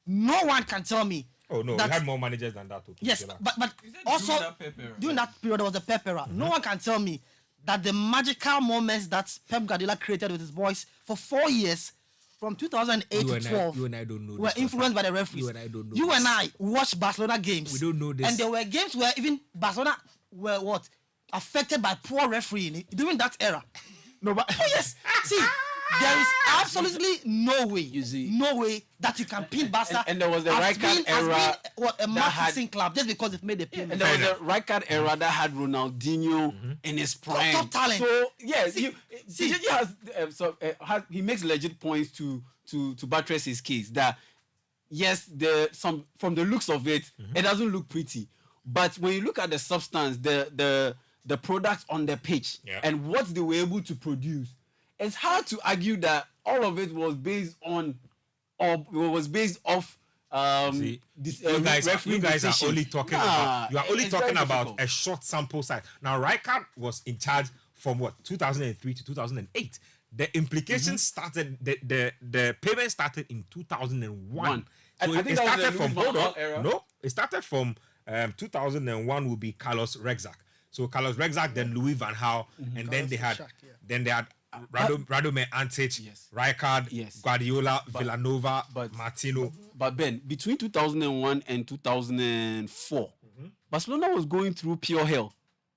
No one can tell me. Oh no, we had more managers than that. Yes, but also during that period there was the Pep era. No one can tell me that the magical moments that Pep Guardiola created with his boys for 4 years, from 2008 to 12, you and I don't know were influenced by the referees. You and I don't know. You and I watched Barcelona games. We don't know this. And there were games where even Barcelona were affected by poor refereeing during that era. No, but yes. See, there is absolutely no way that you can pin Barca. And there was the Rijkaard era, a marketing club just because it made the payment. And there was the Rijkaard era that had Ronaldinho in his prime. Top talent. So yes, he makes legit points to buttress his case that yes, from the looks of it, it doesn't look pretty, but when you look at the substance, the product on the pitch and what they were able to produce, it's hard to argue that all of it was based on or was based off you guys are only talking about a short sample size. Now Rijkaard was in charge from 2003 to 2008. The implications started, the payment started in 2001. So it started from it started from 2001 will be Carlos Rexach. So Carlos Rexach, then Louis van Gaal, and then they had Radomir Antic, Rijkaard, Guardiola, Villanova, Martino. But Ben, between 2001 and 2004, Barcelona was going through pure hell.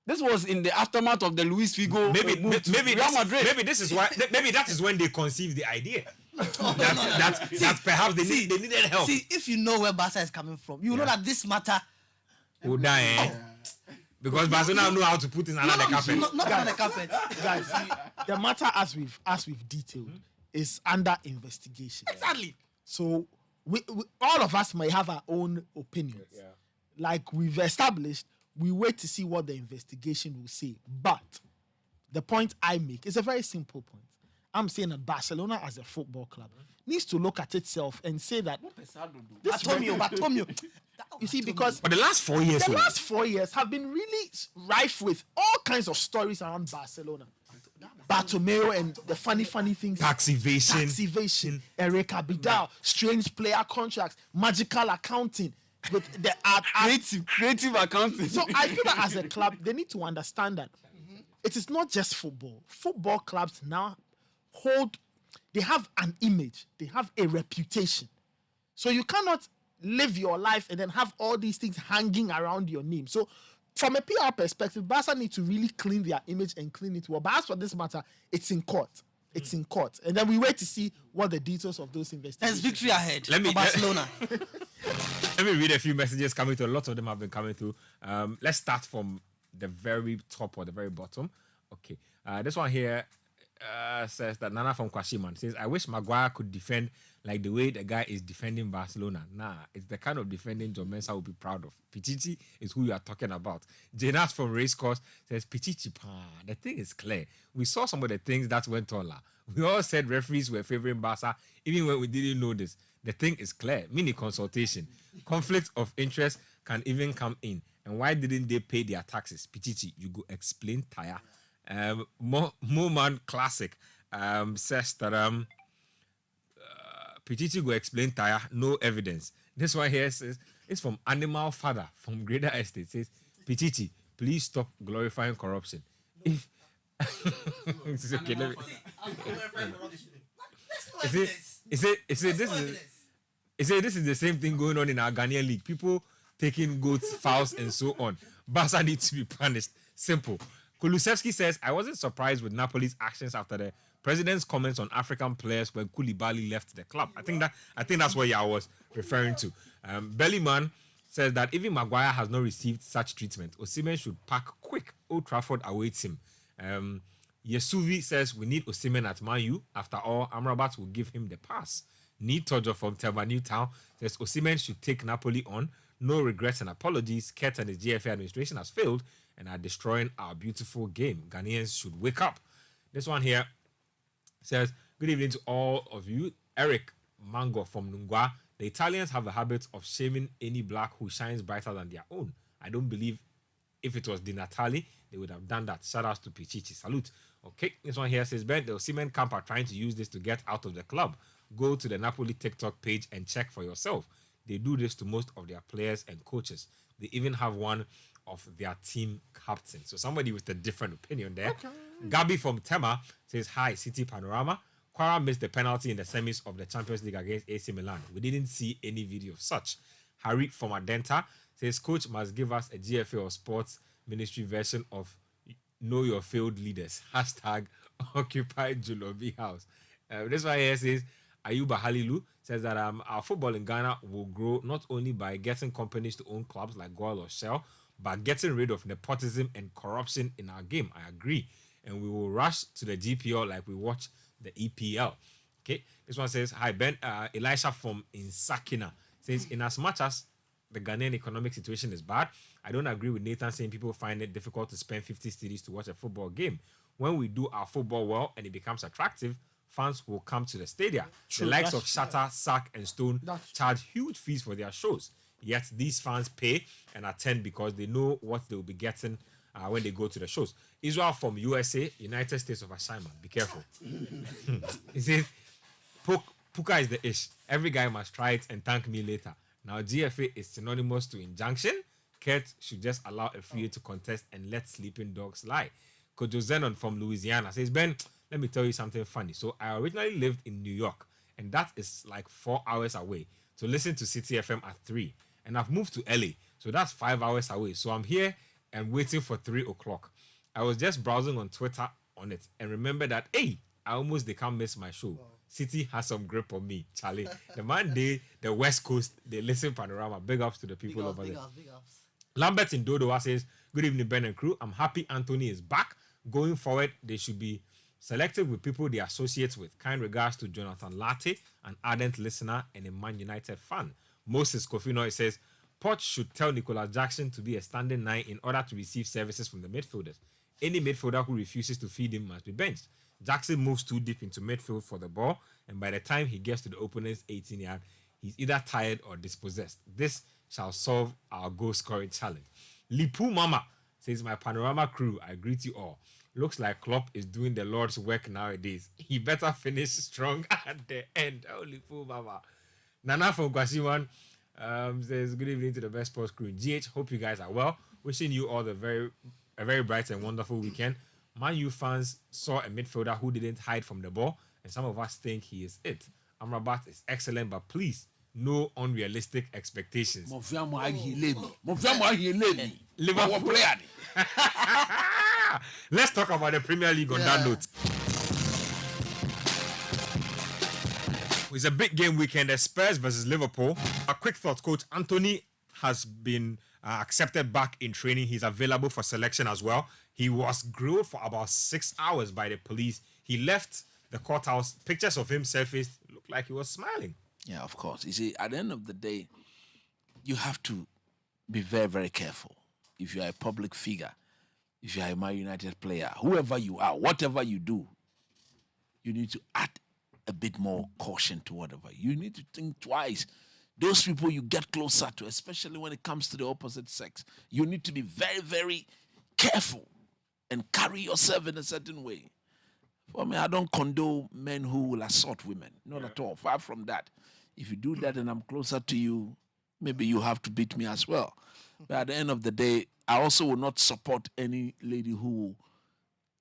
This was in the aftermath of the Luis Figo move to Real Madrid. Maybe that is when they conceived the idea. that perhaps they needed help. See, if you know where Barca is coming from, you know that this matter. Because Barcelona know how to put in another carpet. Not another carpet. Guys, see, the matter as we've detailed is under investigation. Exactly. So we all of us may have our own opinions. Yeah. Like we've established, we wait to see what the investigation will say. But the point I make is a very simple point. I'm saying that Barcelona as a football club needs to look at itself and say that Bartomeu. You see, because the last 4 years have been really rife with all kinds of stories around Barcelona. Bartomeu and the funny things. Tax evasion. Eric Abidal, strange player contracts, magical accounting. With the creative accounting. So I feel that as a club, they need to understand that it is not just football. Football clubs now they have an image, they have a reputation. So you cannot live your life and then have all these things hanging around your name. So from a PR perspective, Barca need to really clean their image and clean it well. But as for this matter, it's in court. It's in court. And then we wait to see what the details of those investigations. There's victory ahead for Barcelona. Let me read a few messages coming through. A lot of them have been coming through. Let's start from the very top or the very bottom. Okay. This one here says that Nana from Kwashiman says, I wish Maguire could defend like the way the guy is defending Barcelona. Nah, it's the kind of defending John Mensah will be proud of. Pichichi is who you are talking about. Janas from Racecourse says, Pichichi, the thing is clear. We saw some of the things that went on. We all said referees were favoring Barca, even when we didn't know this. The thing is clear. Mini consultation. Conflict of interest can even come in. And why didn't they pay their taxes? Pichichi, you go explain tire. Moman Classic says that Pichichi go explain tire, no evidence. This one here says it's from Animal Father from Greater Estate. Says Pichichi, please stop glorifying corruption. If it's okay, let me. This is the same thing going on in our Ghanaian league. People taking goats, fowls, and so on. Barca needs to be punished. Simple. Kulusevski says, I wasn't surprised with Napoli's actions after the president's comments on African players when Koulibaly left the club. I think that's what I was referring to. Bellyman says that even Maguire has not received such treatment. Osimhen should pack quick. Old Trafford awaits him. Yesuvi says we need Osimhen at Man U. After all, Amrabat will give him the pass. Need Tojo from Telma Newtown says Osimhen should take Napoli on. No regrets and apologies. Kurt and the GFA administration has failed and are destroying our beautiful game. Ghanaians should wake up. This one here says, good evening to all of you. Eric Mango from Nungwa. The Italians have a habit of shaming any black who shines brighter than their own. I don't believe if it was Di Natale, they would have done that. Shout out to Pichichi. Salute. Okay, this one here says, Ben, the Osimhen camp are trying to use this to get out of the club. Go to the Napoli TikTok page and check for yourself. They do this to most of their players and coaches. They even have one of their team captains. So somebody with a different opinion there. Okay. Gabi from Tema says, hi, Citi Panorama. Quara missed the penalty in the semis of the Champions League against AC Milan. We didn't see any video of such. Harry from Adenta says, coach must give us a GFA or sports ministry version of Know Your Failed Leaders. Hashtag Occupy Julobi House. This one here says, Ayuba Halilu says that our football in Ghana will grow not only by getting companies to own clubs like Goal or Shell, but getting rid of nepotism and corruption in our game. I agree. And we will rush to the GPL like we watch the EPL. Okay. This one says, hi, Ben. Elisha from Insakina says, in as much as the Ghanaian economic situation is bad, I don't agree with Nathan saying people find it difficult to spend 50 cedis to watch a football game. When we do our football well and it becomes attractive, fans will come to the stadium. True, the likes of Shatter, Sack, and Stone charge huge fees for their shows. Yet these fans pay and attend because they know what they will be getting when they go to the shows. Israel from USA, United States of Assignment. Be careful. He says, Puka is the ish. Every guy must try it and thank me later. Now, GFA is synonymous to injunction. Kurt should just allow a few to contest and let sleeping dogs lie. Kojo Zenon from Louisiana says, Ben, let me tell you something funny. So I originally lived in New York, and that is like 4 hours away. So listen to City FM at 3. And I've moved to LA, so that's 5 hours away. So I'm here and waiting for 3 o'clock. I was just browsing on Twitter on it and remember that, hey, I almost they can't miss my show. Wow. City has some grip on me, Charlie. The man the West Coast, they listen Panorama. Big ups to the people over there. Big ups. Lambert in Dodowa says, good evening, Ben and crew. I'm happy Anthony is back. Going forward, they should be selective with people they associate with. Kind regards to Jonathan Latte, an ardent listener and a Man United fan. Moses Kofino says, Poch should tell Nicolas Jackson to be a standing 9 in order to receive services from the midfielders. Any midfielder who refuses to feed him must be benched. Jackson moves too deep into midfield for the ball, and by the time he gets to the opponent's 18-yard, he's either tired or dispossessed. This shall solve our goal-scoring challenge. Lipu Mama says, my Panorama crew, I greet you all. Looks like Klopp is doing the Lord's work nowadays. He better finish strong at the end. Oh, Lipu Mama. Nana from Kwasiman says, good evening to the best sports crew. GH, hope you guys are well. Wishing you all a very bright and wonderful weekend. Man U fans saw a midfielder who didn't hide from the ball, and some of us think he is it. Amrabat is excellent, but please, no unrealistic expectations. Liverpool player. Let's talk about the Premier League on that note. It's a big game weekend. The Spurs versus Liverpool. A quick thought, Coach Anthony has been accepted back in training. He's available for selection as well. He was grilled for about 6 hours by the police. He left the courthouse. Pictures of him surfaced. Looked like he was smiling. Yeah, of course. You see, at the end of the day, you have to be very, very careful. If you are a public figure, if you are a Man United player, whoever you are, whatever you do, you need to add a bit more caution to whatever. You need to think twice. Those people you get closer to, especially when it comes to the opposite sex, you need to be very, very careful and carry yourself in a certain way. For me, I don't condone men who will assault women. Not at all. Far from that. If you do that and I'm closer to you, maybe you have to beat me as well. But at the end of the day, I also will not support any lady who will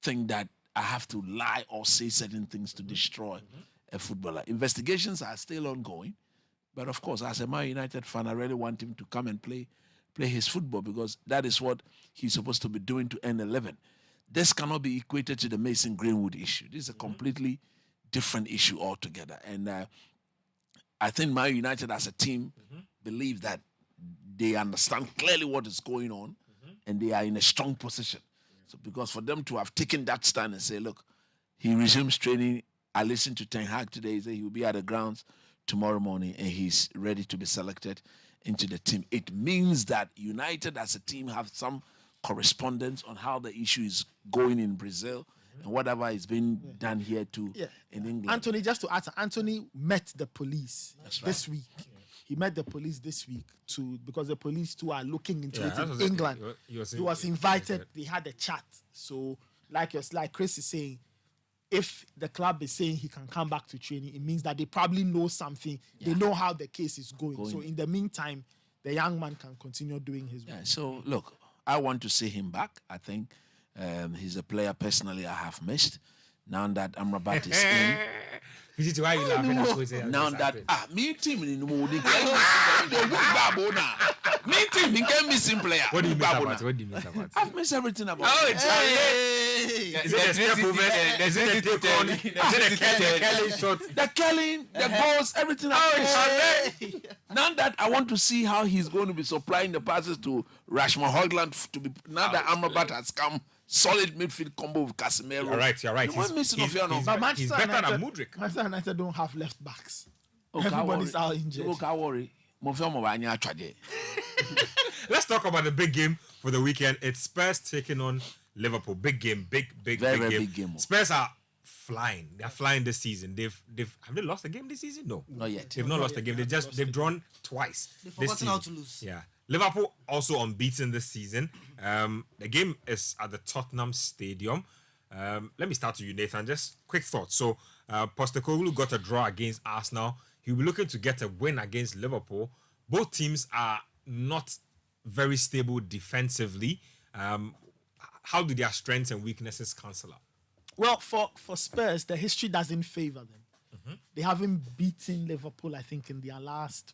think that I have to lie or say certain things to destroy a footballer. Investigations are still ongoing. But of course, as a Man United fan, I really want him to come and play his football, because that is what he's supposed to be doing to N11. This cannot be equated to the Mason Greenwood issue. This is a completely different issue altogether. And I think Man United as a team believe that they understand clearly what is going on and they are in a strong position. So because for them to have taken that stand and say, look, he resumes training. I listened to Ten Hag today. He said he will be at the grounds tomorrow morning and he's ready to be selected into the team. It means that United as a team have some correspondence on how the issue is going in Brazil and whatever is being done here too in England. Anthony, just to add, Anthony met the police this week. He met the police this week because the police too are looking into it in England. He was invited. They had a chat. So, like Chris is saying, if the club is saying he can come back to training, it means that they probably know something. They know how the case is going. So, in the meantime, the young man can continue doing his work. So, look, I want to see him back. I think he's a player personally I have missed. Now that Amrabat is in. Why are you laughing? Now that me team in the mood, me team can missing player. What do you mean about it? I've missed everything about it. Is it the step over? Is it the take on? Is it the Kelly shot? The Kelly, the goals, everything. Now that I want to see how he's going to be supplying the passes to Rashmore Hogland to be now that Amrabat has come. Solid midfield combo with Casemiro. You're right. But he's better than Mudryk. Manchester United don't have left backs. Everybody's out injured. Don't worry. Let's talk about the big game for the weekend. It's Spurs taking on Liverpool. Big game. Big game. Spurs are flying. They're flying this season. Have they lost a game this season? No. Not yet. They've not lost a game. They've drawn twice. They've forgotten how to lose. Yeah. Liverpool also unbeaten this season. The game is at the Tottenham Stadium. Let me start with you, Nathan. Just quick thoughts. So, Postecoglou got a draw against Arsenal. He'll be looking to get a win against Liverpool. Both teams are not very stable defensively. How do their strengths and weaknesses cancel out? Well, for Spurs, the history doesn't favor them. They haven't beaten Liverpool, I think, in their last,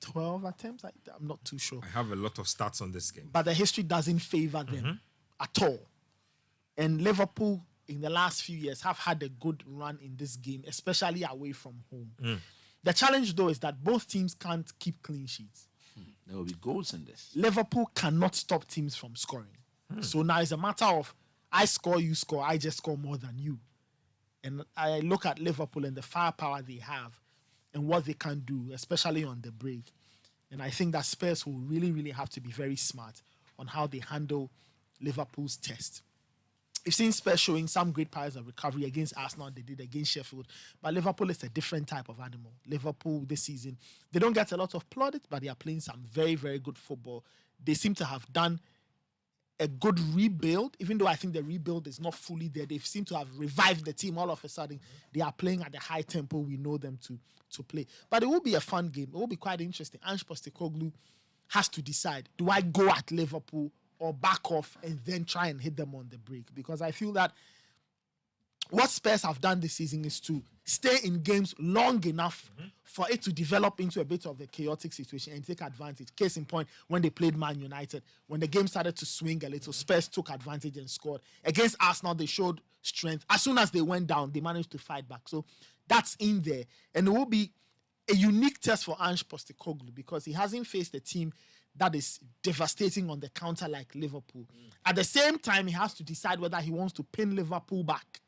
12 attempts? I'm not too sure. I have a lot of stats on this game. But the history doesn't favor them at all. And Liverpool, in the last few years, have had a good run in this game, especially away from home. The challenge, though, is that both teams can't keep clean sheets. There will be goals in this. Liverpool cannot stop teams from scoring. So now it's a matter of I score, you score, I just score more than you. And I look at Liverpool and the firepower they have and what they can do, especially on the break. And I think that Spurs will really, really have to be very smart on how they handle Liverpool's test. We've seen Spurs showing some great powers of recovery against Arsenal, they did against Sheffield. But Liverpool is a different type of animal. Liverpool this season, they don't get a lot of plaudits, but they are playing some very, very good football. They seem to have done a good rebuild, even though I think the rebuild is not fully there. They seem to have revived the team all of a sudden. They are playing at the high tempo we know them to play. But it will be a fun game. It will be quite interesting. Ange Postecoglou has to decide, do I go at Liverpool or back off and then try and hit them on the break? Because I feel that what Spurs have done this season is to stay in games long enough for it to develop into a bit of a chaotic situation and take advantage. Case in point, when they played Man United, when the game started to swing a little, Spurs took advantage and scored. Against Arsenal, they showed strength. As soon as they went down, they managed to fight back. So that's in there. And a unique test for Ange Postecoglou because he hasn't faced a team that is devastating on the counter like Liverpool. At the same time, he has to decide whether he wants to pin Liverpool back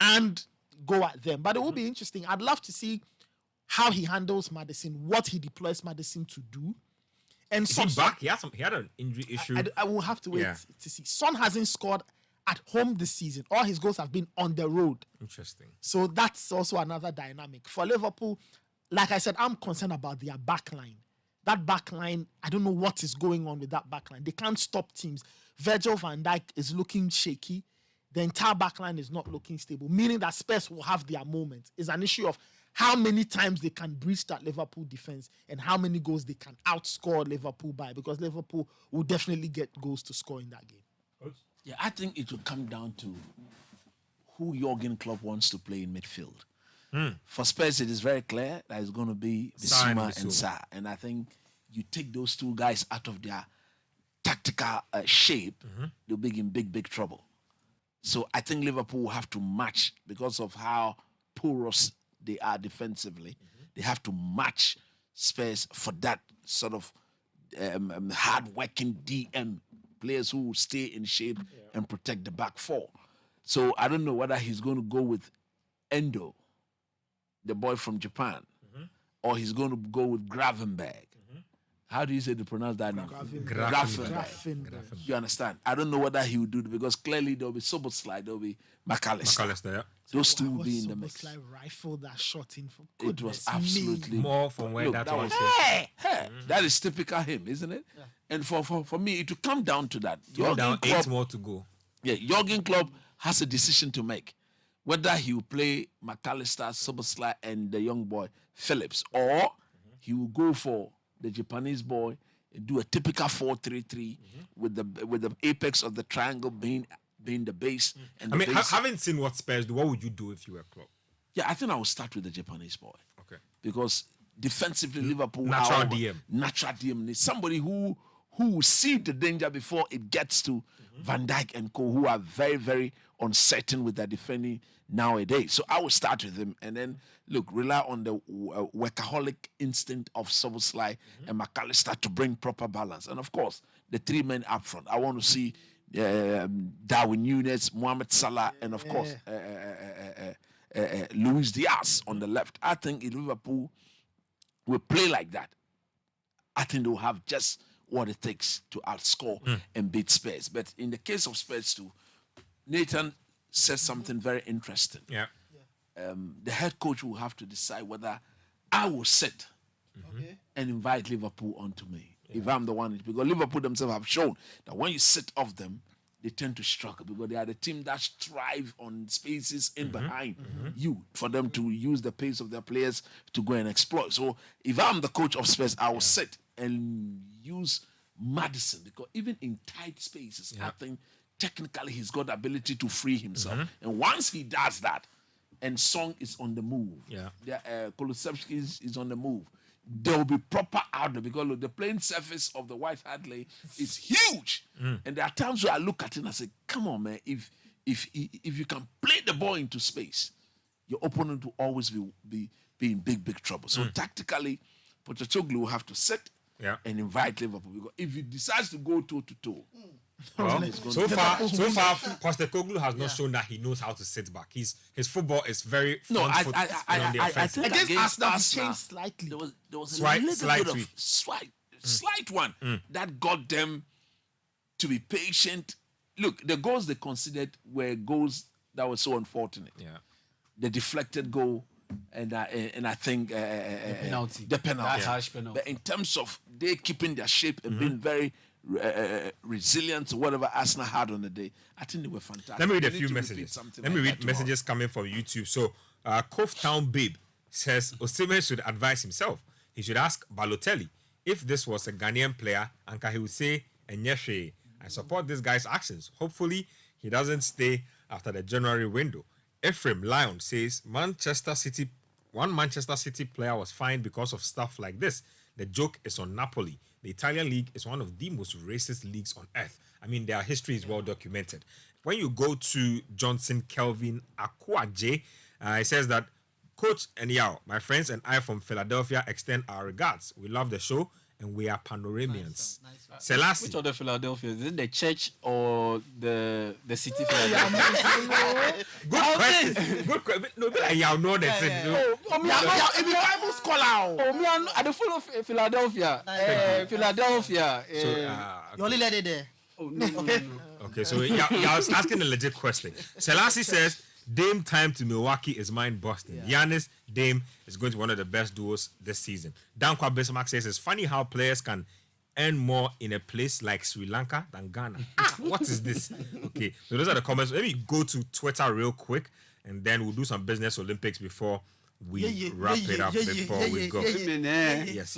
and go at them. But it will be interesting. I'd love to see how he handles Maddison, what he deploys Maddison to do. And Is he back? He had an injury issue. I will have to wait to see. Son hasn't scored at home this season. All his goals have been on the road. Interesting. So that's also another dynamic. For Liverpool, like I said, I'm concerned about their backline. That backline, I don't know what is going on with that backline. They can't stop teams. Virgil van Dijk is looking shaky. The entire backline is not looking stable, meaning that Spurs will have their moments. It's an issue of how many times they can breach that Liverpool defense and how many goals they can outscore Liverpool by, because Liverpool will definitely get goals to score in that game. Yeah, I think it will come down to who Jurgen Klopp wants to play in midfield. For Spurs, it is very clear that it's going to be Bissouma and Sarr. And I think you take those two guys out of their tactical shape, they'll be in big trouble. So I think Liverpool will have to match, because of how porous they are defensively. They have to match Spurs for that sort of hard-working DM players who will stay in shape and protect the back four. So I don't know whether he's going to go with Endo, the boy from Japan, or he's going to go with Gravenberg. How do you say to pronounce that name? Gravenberg. You understand? I don't know whether he will do it, because clearly there will be Soboslai, there will be McAllister. Yeah. Those two will be in the mix. Like rifle that shot in for It was absolutely more from where that was. That is typical him, isn't it? Yeah. And for me, it will come down to that. Down 8 more to go. Yeah, Jurgen Klopp has a decision to make, whether he will play McAllister, Soboslai, and the young boy Phillips, or he will go for the Japanese boy and do a typical 4-3-3 with the apex of the triangle being the base. And having seen what Spurs do, what would you do if you were Klopp? Yeah, I think I would start with the Japanese boy. Okay. Because defensively, Liverpool, natural DM needs somebody who will see the danger before it gets to Van Dijk and co, who are very, very uncertain with their defending nowadays. So I will start with him, and then rely on the workaholic instinct of Soboslai and McAllister to bring proper balance. And of course, the 3 men up front. I want to see Darwin Núñez, Mohamed Salah, and of course Luis Diaz on the left. I think if Liverpool will play like that, I think they will have just what it takes to outscore and beat Spurs. But in the case of Spurs too, Nathan said something very interesting. Yeah. The head coach will have to decide whether I will sit and invite Liverpool onto me. If I'm the one, because Liverpool themselves have shown that when you sit off them, they tend to struggle, because they are the team that strive on spaces in behind you for them to use the pace of their players to go and exploit. So if I'm the coach of Spurs, I will sit and use Maddison, because even in tight spaces, I think technically he's got the ability to free himself. And once he does that, and Song is on the move, Kulusevski is on the move, there will be proper outlet, because look, the playing surface of the White Hart Lane is huge. And there are times where I look at it and I say, come on, man, if you can play the ball into space, your opponent will always be in big trouble. So tactically, Pochettino will have to sit and invite Liverpool, because if he decides to go toe-to-toe, well, so far, Postecoglou has not shown that he knows how to sit back. His football is very I think against Arsenal changed slightly. There was a little bit of slight one that got them to be patient. Look, the goals they considered were goals that were so unfortunate. Yeah, the deflected goal and I think the penalty. Harsh penalty. But in terms of they keeping their shape and being very resilient to whatever Arsenal had on the day, I think they were fantastic. Let me read a few messages. Let me read messages coming from YouTube. So, Cove Town Babe says Osimhen should advise himself. He should ask Balotelli if this was a Ghanaian player, and he would say, "Enyeshe, I support this guy's actions. Hopefully, he doesn't stay after the January window." Ephraim Lyon says one Manchester City player was fined because of stuff like this. The joke is on Napoli. The Italian league is one of the most racist leagues on earth. I mean, their history is well documented. When you go to Johnson Kelvin Akwaje, it says that Coach and Yao, my friends and I from Philadelphia extend our regards. We love the show and we are Panoramians. Selassie. Which of the Philadelphia? Is it the church or the city Philadelphia? Good question. Good question. No, but I know that. If you Bible scholar, me I don't follow Philadelphia. Philadelphia. You only let it there. Okay, so I was asking a legit question. Selassie says, Dame time to Milwaukee is mind-busting. Giannis, Dame is going to be one of the best duos this season. Dankwa Bismarck says, it's funny how players can earn more in a place like Sri Lanka than Ghana. What is this? Okay, so those are the comments. Let me go to Twitter real quick, and then we'll do some business Olympics before we wrap it up before we go. Yes.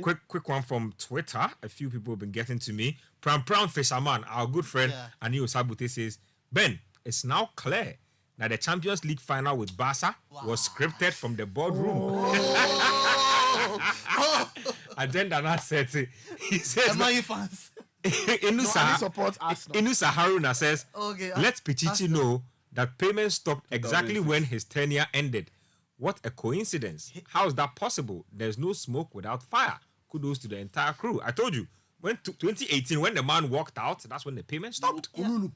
Quick one from Twitter. A few people have been getting to me. Pram Fisherman, our good friend Anil Sabute says, Ben, it's now clear that the Champions League final with Barca was scripted from the boardroom. And then Dana said, he says, fans. Inusa Haruna says, let Pichichi know that payment stopped exactly when his tenure ended. What a coincidence. How is that possible? There's no smoke without fire. Kudos to the entire crew. I told you, when 2018, when the man walked out, that's when the payment stopped. I mean,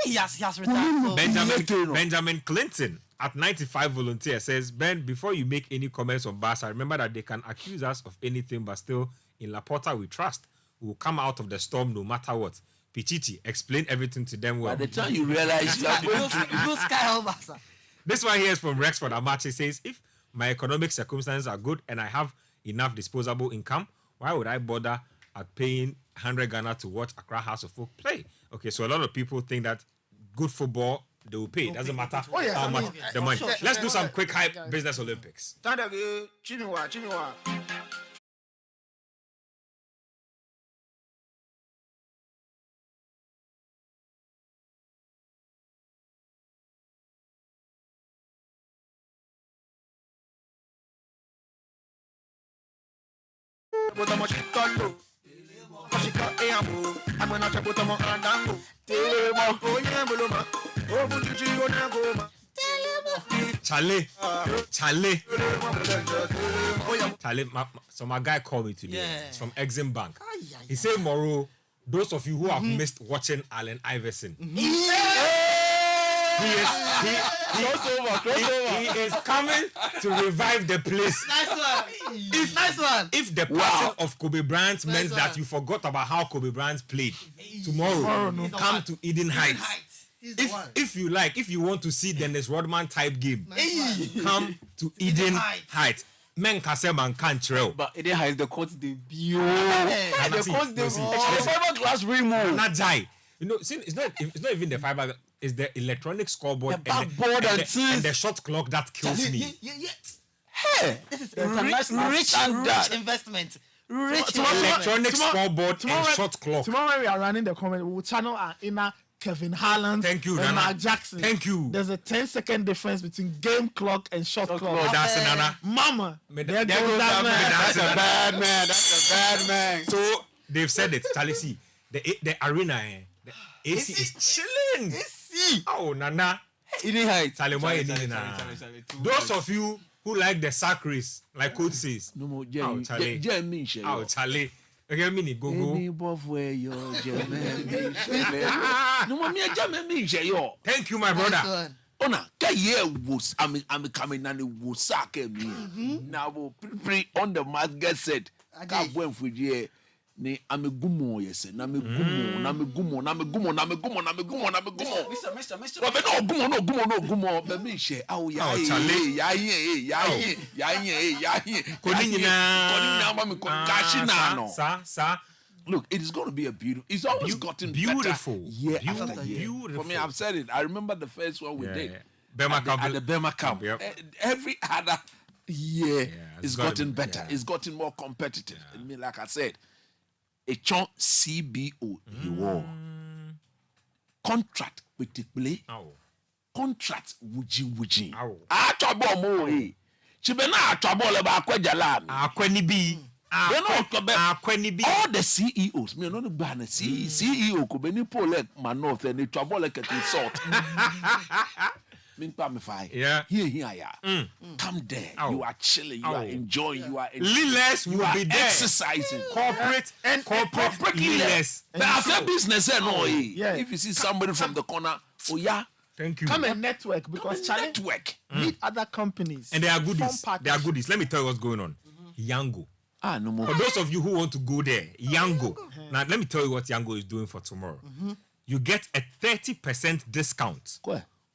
he has retired. Benjamin Clinton at 95 volunteer says, Ben, before you make any comments on Barca, remember that they can accuse us of anything, but still in Laporta we trust. We will come out of the storm no matter what. Pichichi, explain everything to them well. By the time you realize you are going to This one here is from Rexford Amache. Says, if my economic circumstances are good and I have enough disposable income, why would I bother at paying 100 Ghana to watch Accra House of Folk play? Okay, so a lot of people think that good football, they will pay. It doesn't matter how much the money. Let's do some quick hype business Olympics. Charlie. So my guy called me today. It's from Exim Bank. He said, Moro, those of you who have missed watching Allen Iverson. He is coming to revive the place. Nice one. If the passing of Kobe Bryant meant that you forgot about how Kobe Bryant played, tomorrow come to Eden Heights. If you want to see Dennis Rodman type game, come to Eden Heights. Men can say man can't trail. But Eden Heights, the court the view. The court the fiberglass rim. Not jai. You know, see, it's not even the fiber. It's the electronic scoreboard and the shot clock that kills me. Hey, this is rich investment. Electronic scoreboard and shot clock. Tomorrow when we are running the comment, we will channel our inner Kevin Harlan and Mark Jackson. Thank you. There's a 10-second difference between game clock and shot clock. Oh, that's Nana. Mama. There goes that man. That's a bad man. That's a bad man. So they've said it. Charlie, see, the arena, the AC is chilling. Oh, Nana. Eden Heights. Those of you who like the sack race, like Coach says. No more Charlie. Charlie. Okay, mini go. Thank you, my brother. Ona was I'm coming and it was sack me. Now pre on the mat get said. Ka went for ye. Ne ame gumo yese na me gumo. Mr. But no gumo be me she awo ya Sir. Look, it is going to be a beautiful. It's always gotten beautiful. Year after year. For me, I've said it. I remember the first one we did at the Bema Camp. Yep. Every other year it's gotten better. It's gotten more competitive. I mean, like I said, a chunk CBO you wore contract with the play. Contract wuji. Achabo mo eh. Chibena achabo le ba kwejala. Akweni bi. All the CEOs, me no ban CEO ko be ni pole man north and trouble like a salt. Yeah. Here. Come there. You are chilling. You are enjoying. You are Lilas will be there. Exercising. Corporate lilas. But after business, Yeah. if you see somebody from the corner, oh yeah. Thank you. Come and network because network. meet other companies. And they are goodies. Form They are goodies. Let me tell you what's going on. Yango. No more. For those of you who want to go there, Yango. Now, let me tell you what Yango is doing for tomorrow. You get a 30% discount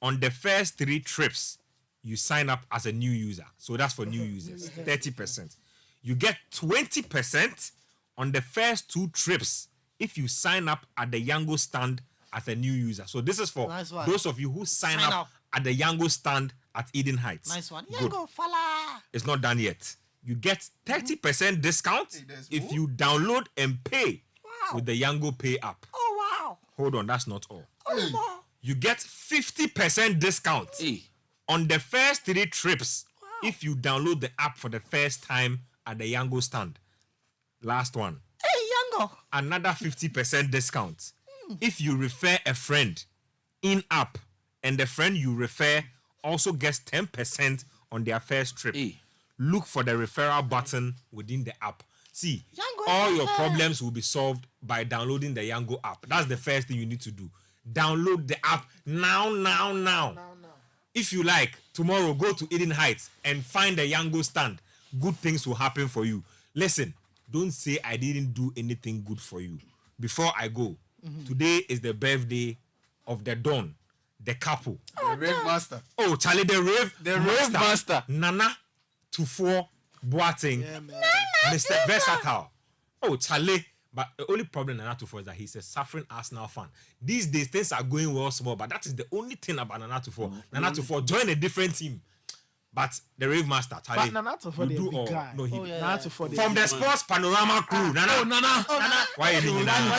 on the first 3 trips you sign up as a new user. So that's for new users. 30%. You get 20% on the first 2 trips if you sign up at the Yango stand as a new user. So this is for those of you who sign up at the Yango stand at Eden Heights. Nice one. Good. Yango, fala. It's not done yet. You get 30% discount if you download and pay with the Yango Pay app. Oh, wow. Hold on, that's not all. You get 50% discount on the first 3 trips if you download the app for the first time at the Yango stand. Last one. Hey, Yango. Another 50% discount if you refer a friend in app, and the friend you refer also gets 10% on their first trip. Look for the referral button within the app. See, Yango all your problems will be solved by downloading the Yango app. That's the first thing you need to do. Download the app now. If you like, tomorrow go to Eden Heights and find the Yango stand. Good things will happen for you. Listen, don't say I didn't do anything good for you. Before I go, today is the birthday of the Don, the couple. The rave master. Oh, Charlie, the rave master. Nana Tufo Boateng. Mr. Versatile. Oh, Charlie. But the only problem Nana Tufo is that he's a suffering Arsenal fan. These days, things are going well small, but that is the only thing about Nana Tufo. Nana Tufo join a different team. But the rave master, Charlie, But Nana Tufo, you the do big all. guy. No, he Nana Tufo, from the sports Panorama crew. Nana. Nana. Why are you Nana?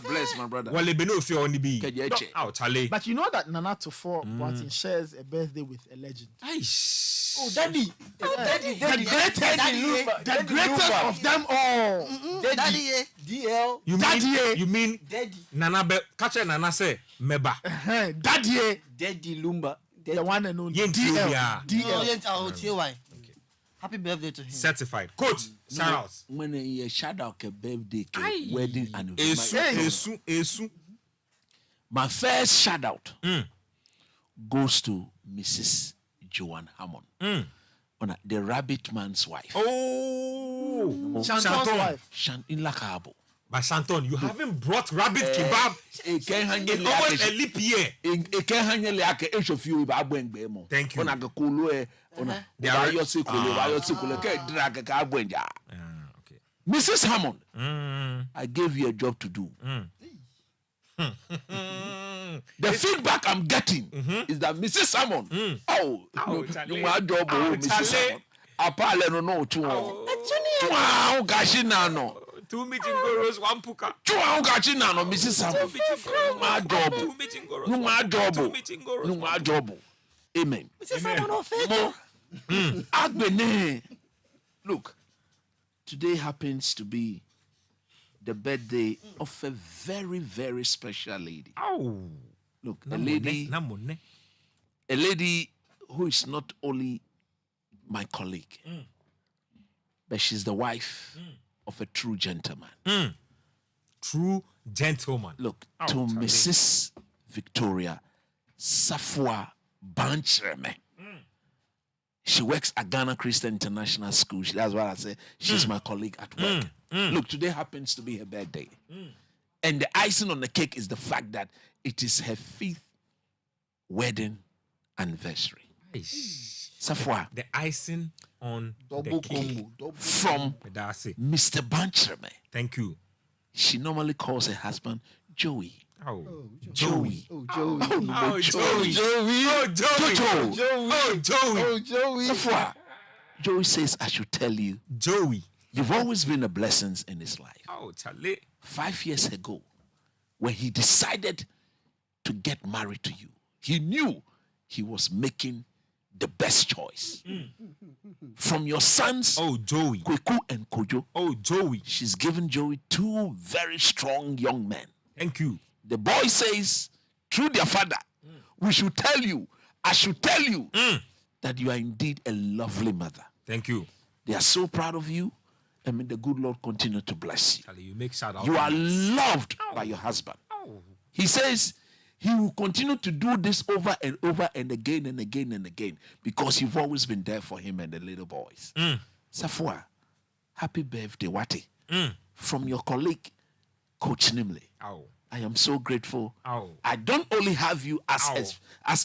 Bless my brother. Well, be no fear on the be. Oh, Charlie. But you know that Nana Tufo Boateng shares a birthday with a legend. Oh, daddy. The greatest of them all. Daddy. DL. You mean Daddy. Nana be catch Nana say meba. Daddy. Daddy Lumba. The one and only DL. DL. Happy birthday to him. Certified. Coach, shout out. When you shout out a birthday, wedding anniversary. Esu. My first shout out goes to Mrs. Joanne Hammond, the rabbit man's wife. Oh, Chanton's wife. In Lakabo. But Shanton, you haven't brought rabbit kebab in almost a leap year. Thank you. Mrs. Hammond, I gave you a job to do. The feedback I'm getting is that Mrs. Hammond, my job, Mrs. Hammond. Apale no two. Wow, Gashinano. 2 meeting goros, 1 puka. Gashinano, Mrs. Hammond. My job. My job. Amen. Amen. Look, today happens to be the birthday of a very, very special lady. Oh, look, a lady who is not only my colleague, but she's the wife of a true gentleman. True gentleman. Look, to Mrs. Victoria Safwa Banchreme. She works at Ghana Christian International School. That's why I say she's my colleague at work. Look, today happens to be her birthday. And the icing on the cake is the fact that it is her 5th wedding anniversary. Safwa. The icing on double the cake from Mr. Banchreme. Thank you. She normally calls her husband Joey. Oh, Joey. Joey. Joey. Safwa. Joey says, I should tell you, Joey, you've always been a blessing in his life. Oh, Charlie. 5 years ago, when he decided to get married to you, he knew he was making the best choice. From your sons, Joey, Kweku and Kojo. Joey. She's given Joey 2 very strong young men. Thank you. The boy says, through their father, I should tell you that you are indeed a lovely mother. Thank you. They are so proud of you. And may the good Lord continue to bless you. You make shout out. You are loved by your husband. He says he will continue to do this over and over and again and again and again because you've always been there for him and the little boys. Safua, happy birthday, Wati. From your colleague, Coach Nimley. I am so grateful. I don't only have you as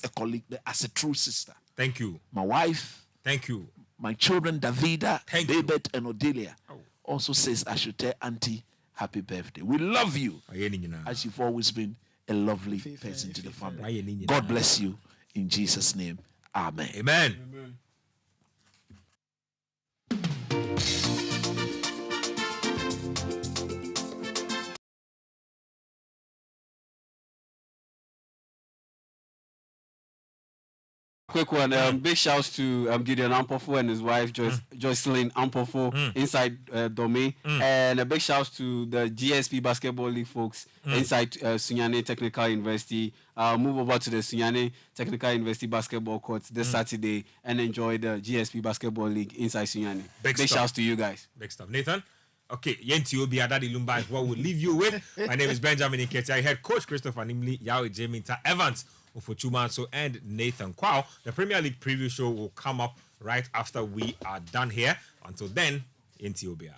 a colleague, but as a true sister. Thank you. My wife. Thank you. My children, Davida, David, and Odelia, also says I should tell Auntie happy birthday. We love you as you've always been a lovely person to the family. God bless you in Jesus' name. Amen. Amen. Quick one. Big shouts to Gideon Ampofo and his wife Jocelyn Ampofo inside Dome, and a big shouts to the GSP Basketball League folks inside Sunyani Technical University. Move over to the Sunyani Technical University basketball courts this Saturday and enjoy the GSP Basketball League inside Sunyani. Big shouts to you guys. Big stuff. Nathan? Okay, Yenti Obi Adadi Lumba is what we'll leave you with. My name is Benjamin Iketi. I head Coach Christopher Nimley, Yahweh Jaminta Evans, Ufochumanso, and Nathan Kwao. The Premier League preview show will come up right after we are done here. Until then, Yenti Obi.